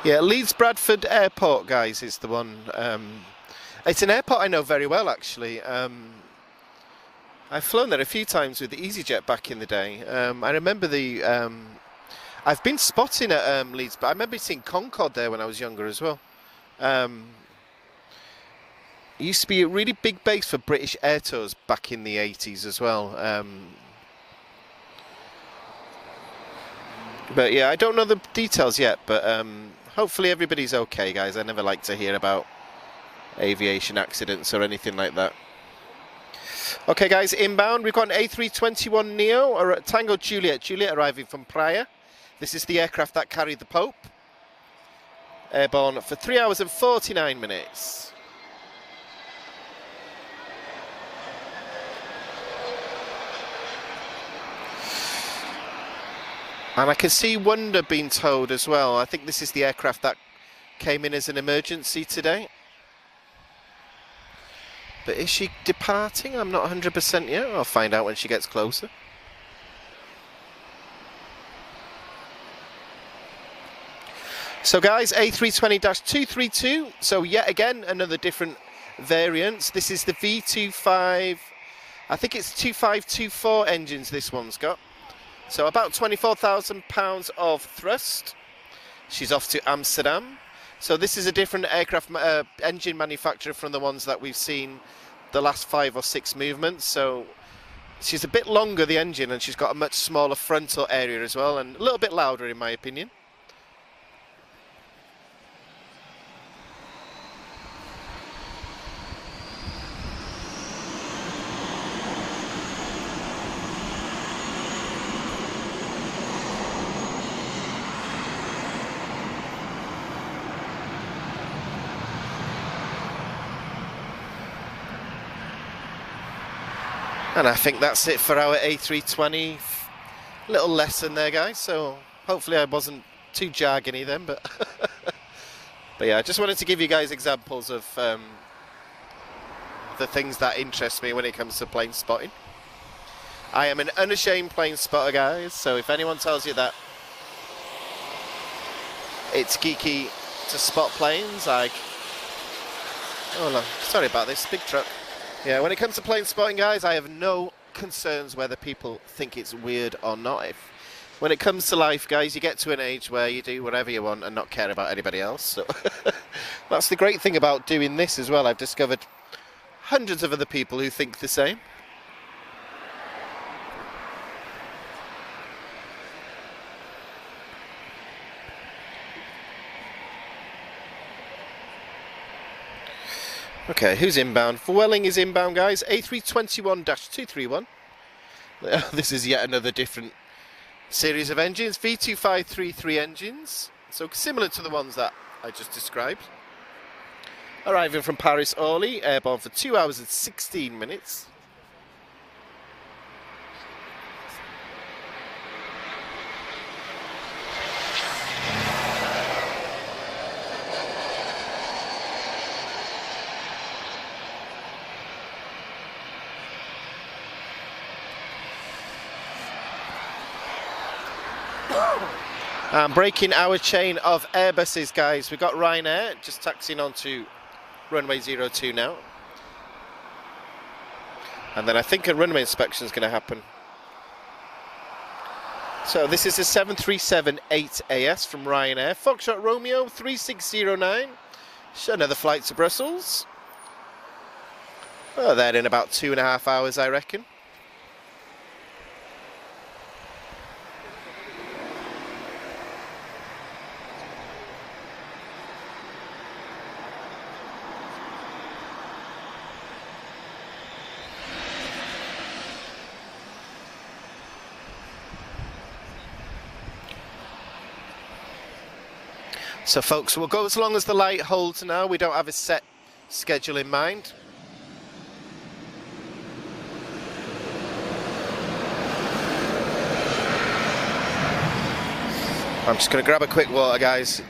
Yeah, Leeds Bradford Airport, guys, is the one. It's an airport I know very well, actually. I've flown there a few times with the EasyJet back in the day. I remember the... I've been spotting at Leeds, but I remember seeing Concorde there when I was younger as well. It used to be a really big base for British Air Tours back in the 80s as well. But yeah, I don't know the details yet, but hopefully everybody's okay, guys. I never like to hear about aviation accidents or anything like that. Okay guys, inbound, we've got an A321neo, or Tango Juliet arriving from Praia. This is the aircraft that carried the Pope. Airborne for 3 hours and 49 minutes. And I can see Wonder being towed as well. I think this is the aircraft that came in as an emergency today. But is she departing? I'm not 100% yet. I'll find out when she gets closer. So guys, A320-232. So yet again, another different variant. This is the V25, I think it's 2524 engines this one's got. So about 24,000 pounds of thrust. She's off to Amsterdam. So this is a different aircraft engine manufacturer from the ones that we've seen the last 5 or 6 movements. So she's a bit longer, the engine, and she's got a much smaller frontal area as well, and a little bit louder in my opinion. And I think that's it for our A320. Little lesson there, guys. So hopefully I wasn't too jargony then, but but yeah, I just wanted to give you guys examples of the things that interest me when it comes to plane spotting. I am an unashamed plane spotter, guys. So if anyone tells you that it's geeky to spot planes, oh no, sorry about this big truck. Yeah, when it comes to plane spotting, guys, I have no concerns whether people think it's weird or not. When it comes to life, guys, you get to an age where you do whatever you want and not care about anybody else. So that's the great thing about doing this as well. I've discovered hundreds of other people who think the same. Okay, who's inbound? Welling is inbound, guys. A321-231. This is yet another different series of engines. V2533 engines. So similar to the ones that I just described. Arriving from Paris Orly, airborne for 2 hours and 16 minutes. Breaking our chain of Airbuses, guys. We've got Ryanair just taxiing onto runway 02 now. And then I think a runway inspection is going to happen. So this is a 737-8AS from Ryanair. Foxtrot Romeo 3609. Another flight to Brussels. Oh, they're in about 2.5 hours, I reckon. So folks, we'll go as long as the light holds now. We don't have a set schedule in mind. I'm just going to grab a quick water, guys.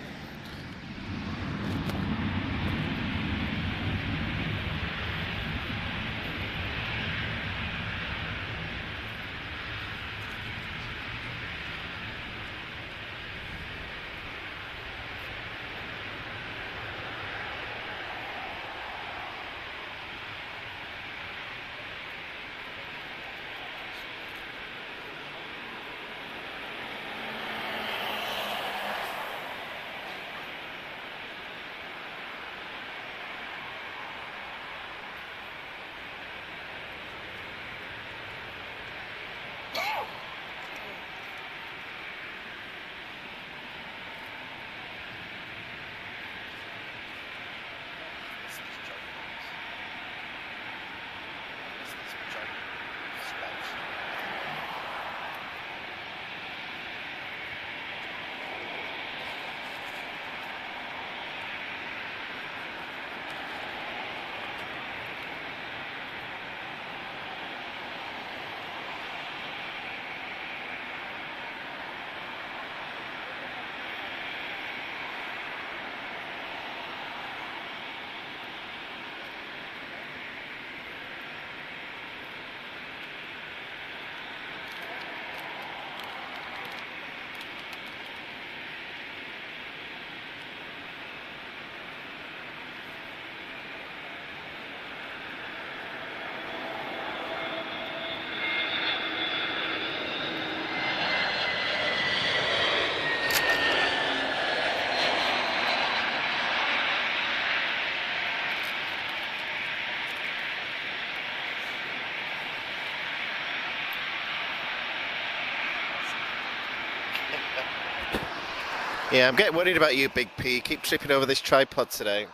Yeah, I'm getting worried about you, Big P. Keep tripping over this tripod today.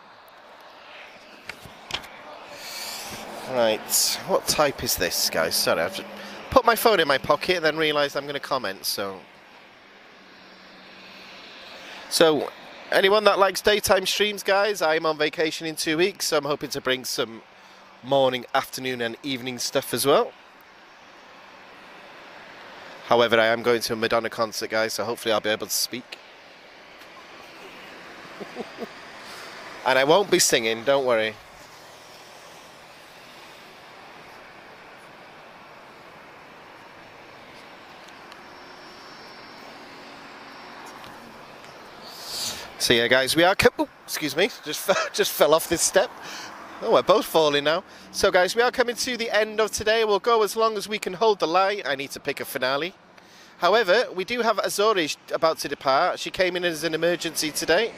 Right, what type is this, guys? Sorry, I've just put my phone in my pocket and then realised I'm going to comment, so... So, anyone that likes daytime streams, guys, I'm on vacation in 2 weeks, so I'm hoping to bring some morning, afternoon and evening stuff as well. However, I am going to a Madonna concert, guys, so hopefully I'll be able to speak. And I won't be singing, don't worry. So yeah, guys, we are... Oh, excuse me, just fell off this step. Oh, we're both falling now. So guys, we are coming to the end of today. We'll go as long as we can hold the line. I need to pick a finale. However, we do have Azori about to depart. She came in as an emergency today.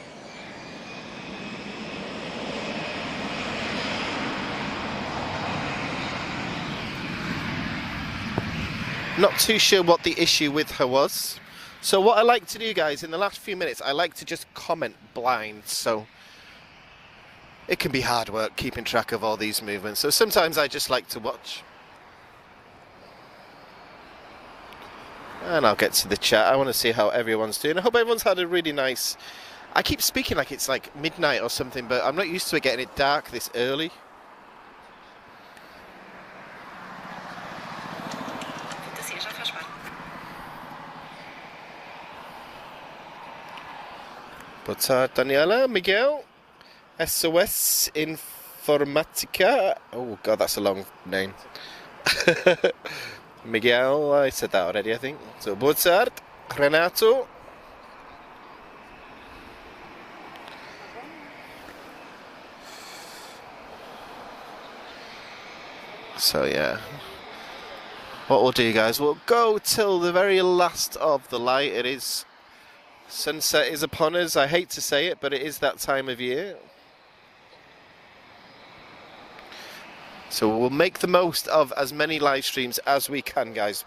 Not too sure what the issue with her was. So what I like to do, guys, in the last few minutes, I like to just comment blind. So it can be hard work keeping track of all these movements. So sometimes I just like to watch. And I'll get to the chat. I want to see how everyone's doing. I hope everyone's had a really nice... I keep speaking like it's like midnight or something, but I'm not used to it getting it dark this early. Boa tarde, Daniela, Miguel, SOS Informatica. Oh god, that's a long name. Miguel, I said that already, I think. So, boa tarde, Renato. So yeah, what we'll do, guys, we'll go till the very last of the light. It is... Sunset is upon us. I hate to say it, but it is that time of year. So we'll make the most of as many live streams as we can, guys.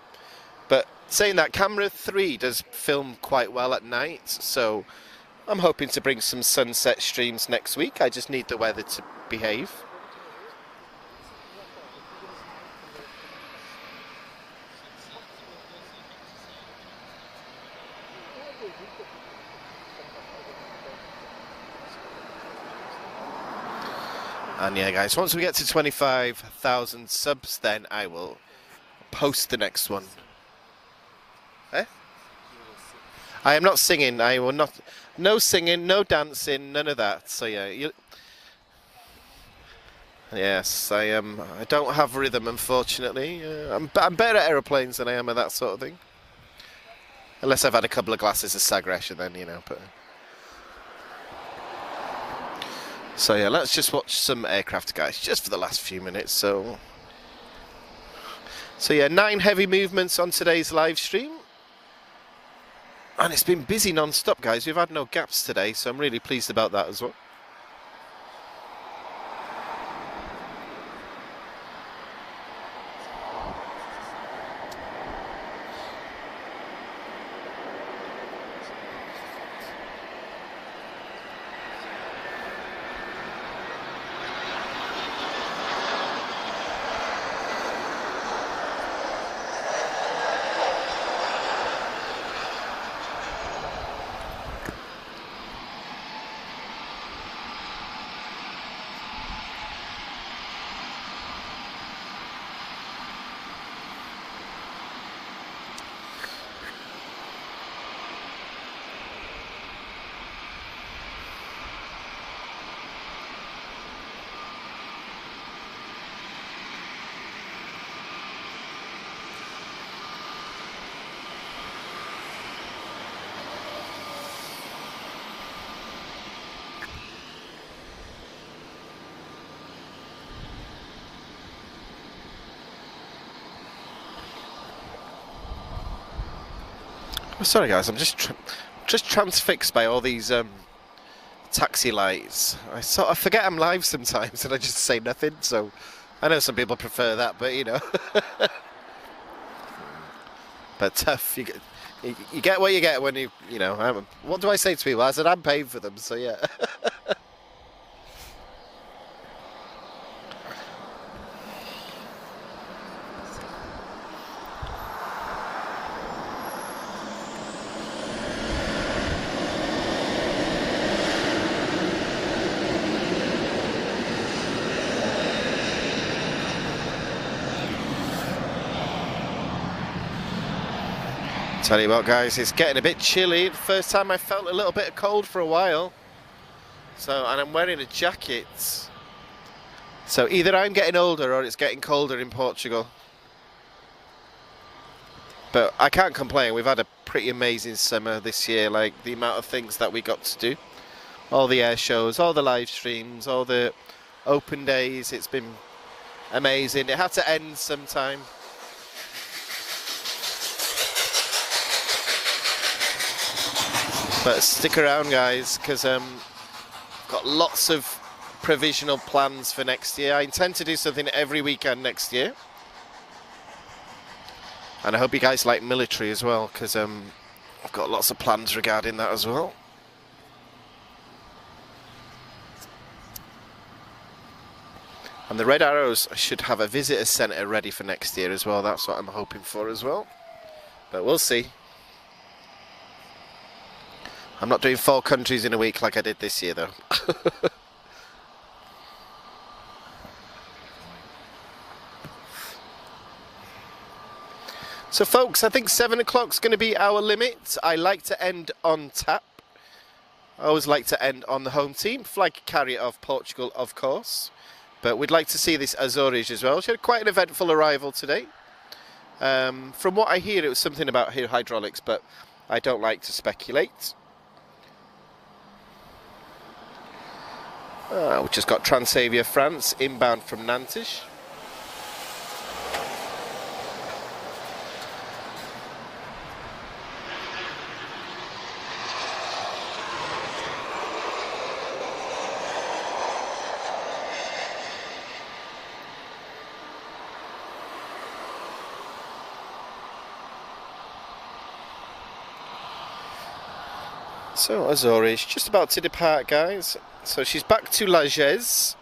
But saying that, camera 3 does film quite well at night, so I'm hoping to bring some sunset streams next week. I just need the weather to behave. And yeah, guys, once we get to 25,000 subs, then I will post the next one. Eh? I am not singing. I will not... No singing, no dancing, none of that. So yeah, yes, I am. I don't have rhythm, unfortunately. I'm better at aeroplanes than I am at that sort of thing. Unless I've had a couple of glasses of Sagresh, and then, you know, but... So yeah, let's just watch some aircraft, guys, just for the last few minutes. So yeah, 9 heavy movements on today's live stream. And it's been busy non-stop, guys. We've had no gaps today, so I'm really pleased about that as well. Sorry guys, I'm just transfixed by all these taxi lights. I sort of forget I'm live sometimes and I just say nothing, so I know some people prefer that, but you know. But tough, you You get what you get when you know. What do I say to people? I said I'm paying for them, so yeah. Tell you what, guys, it's getting a bit chilly. The first time I felt a little bit of cold for a while. And I'm wearing a jacket. So either I'm getting older or it's getting colder in Portugal. But I can't complain. We've had a pretty amazing summer this year. Like the amount of things that we got to do. All the air shows, all the live streams, all the open days. It's been amazing. It had to end sometime. But stick around, guys, because I've got lots of provisional plans for next year. I intend to do something every weekend next year. And I hope you guys like military as well, because I've got lots of plans regarding that as well. And the Red Arrows should have a visitor centre ready for next year as well. That's what I'm hoping for as well. But we'll see. I'm not doing 4 countries in a week like I did this year, though. So, folks, I think 7 o'clock's going to be our limit. I like to end on tap. I always like to end on the home team. Flag carrier of Portugal, of course. But we'd like to see this Azores as well. She had quite an eventful arrival today. From what I hear, it was something about her hydraulics, but I don't like to speculate. We've just got Transavia France inbound from Nantes. So Azores just about to depart, guys. So she's back to Lajes.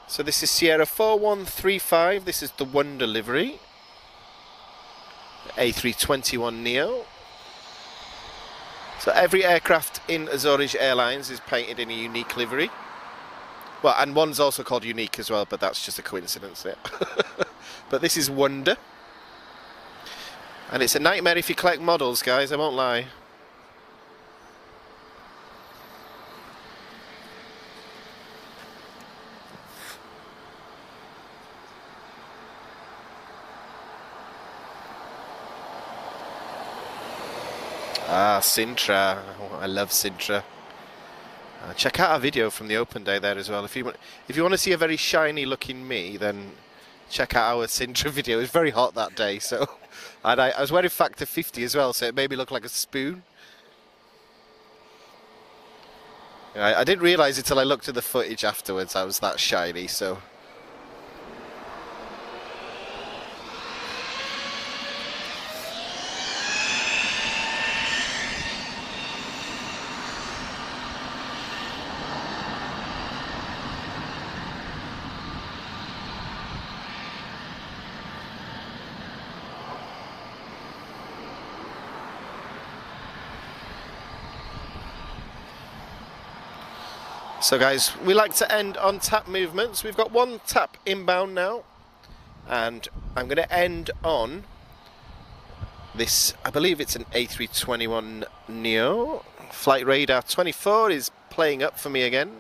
So this is Sierra 4135. This is the Wonder livery. A321neo. So every aircraft in Azores Airlines is painted in a unique livery. Well, and one's also called Unique as well, but that's just a coincidence there. But this is Wonder. And it's a nightmare if you collect models, guys, I won't lie. Ah, Sintra. Oh, I love Sintra. Check out our video from the open day there as well. If you want to see a very shiny looking me, then check out our Sintra video. It was very hot that day, so and I was wearing factor 50 as well, so it made me look like a spoon. I didn't realise it till I looked at the footage afterwards. I was that shiny, so. So guys, we like to end on tap movements. We've got one tap inbound now, and I'm going to end on this, I believe it's an A321neo. Flight radar 24 is playing up for me again.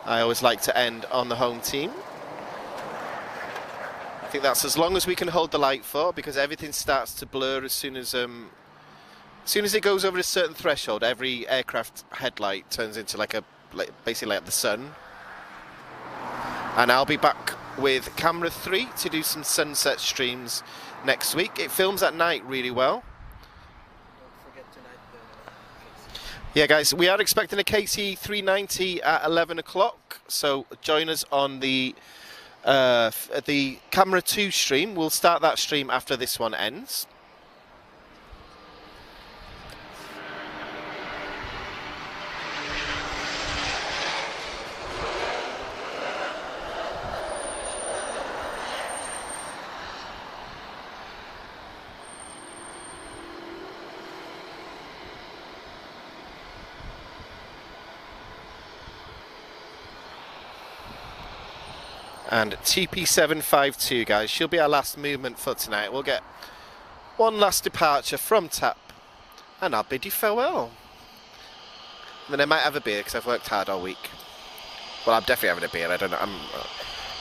I always like to end on the home team. I think that's as long as we can hold the light for, because everything starts to blur as soon as it goes over a certain threshold. Every aircraft headlight turns into basically like the sun. And I'll be back with camera 3 to do some sunset streams next week. It films at night really well. Don't forget tonight Yeah, guys, we are expecting a KC 390 at 11 o'clock. So join us on the camera 2 stream. We'll start that stream after this one ends. And TP752, guys, she'll be our last movement for tonight. We'll get one last departure from TAP, and I'll bid you farewell. And then I might have a beer, because I've worked hard all week. Well, I'm definitely having a beer, I don't know.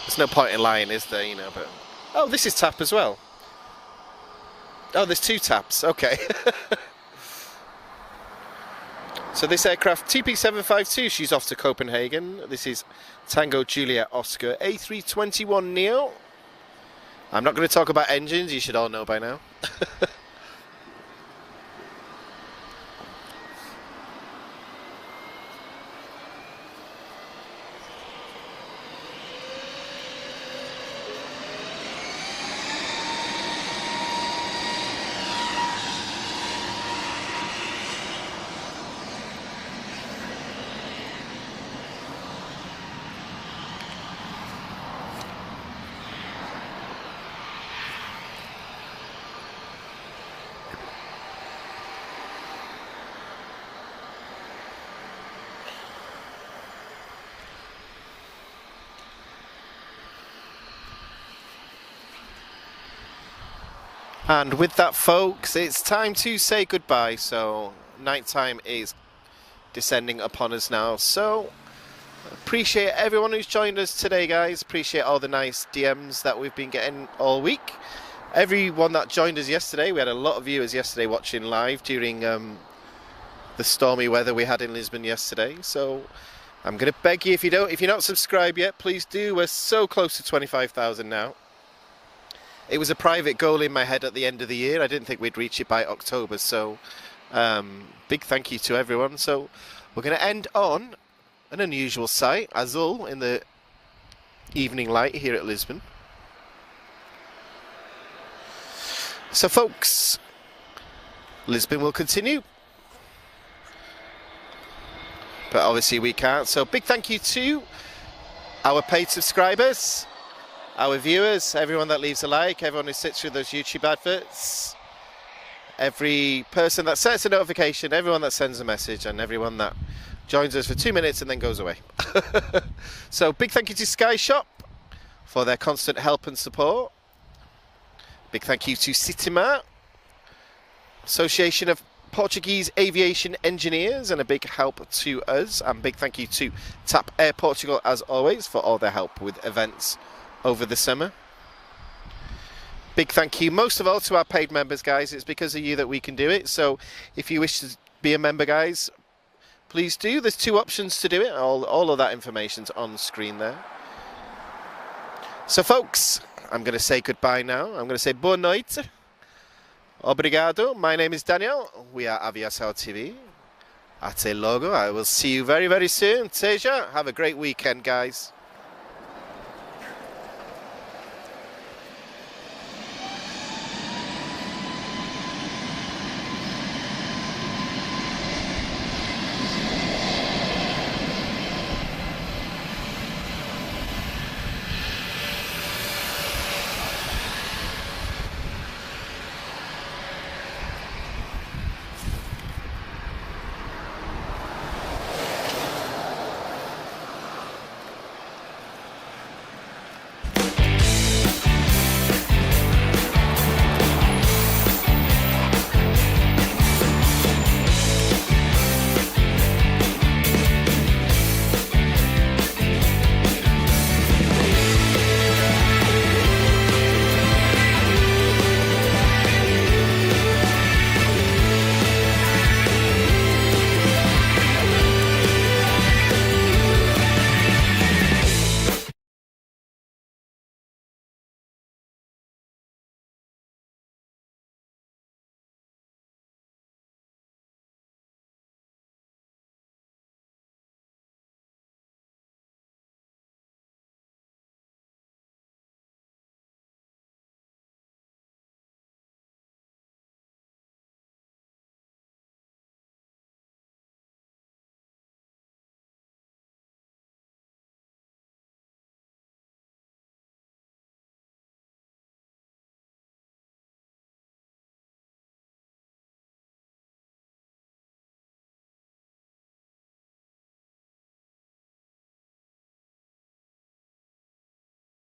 There's no point in lying, is there, you know, but... Oh, this is TAP as well. Oh, there's 2 TAPs, okay. So this aircraft, TP752, she's off to Copenhagen. This is Tango Juliet Oscar A321neo. I'm not going to talk about engines, you should all know by now. And with that, folks, it's time to say goodbye. So nighttime is descending upon us now. So appreciate everyone who's joined us today, guys. Appreciate all the nice DMs that we've been getting all week. Everyone that joined us yesterday, we had a lot of viewers yesterday watching live during the stormy weather we had in Lisbon yesterday. So I'm going to beg you, if you're not subscribed yet, please do. We're so close to 25,000 now. It was a private goal in my head at the end of the year. I didn't think we'd reach it by October, so big thank you to everyone. So we're going to end on an unusual sight, Azul in the evening light here at Lisbon. So folks, Lisbon will continue, but obviously we can't. So big thank you to our paid subscribers, our viewers, everyone that leaves a like, everyone who sits through those YouTube adverts, every person that sets a notification, everyone that sends a message, and everyone that joins us for 2 minutes and then goes away. So big thank you to Sky Shop for their constant help and support. Big thank you to Sitima, Association of Portuguese Aviation Engineers, and a big help to us. And big thank you to TAP Air Portugal, as always, for all their help with events over the summer. Big thank you most of all to our paid members, guys. It's because of you that we can do it. So if you wish to be a member, guys, please do. There's 2 options to do it. All of that information's on screen there. So folks, I'm going to say goodbye now. I'm going to say boa noite. Obrigado. My name is Daniel. We are Aviação TV. Até logo. I will see you very, very soon. Seja. Have a great weekend, guys.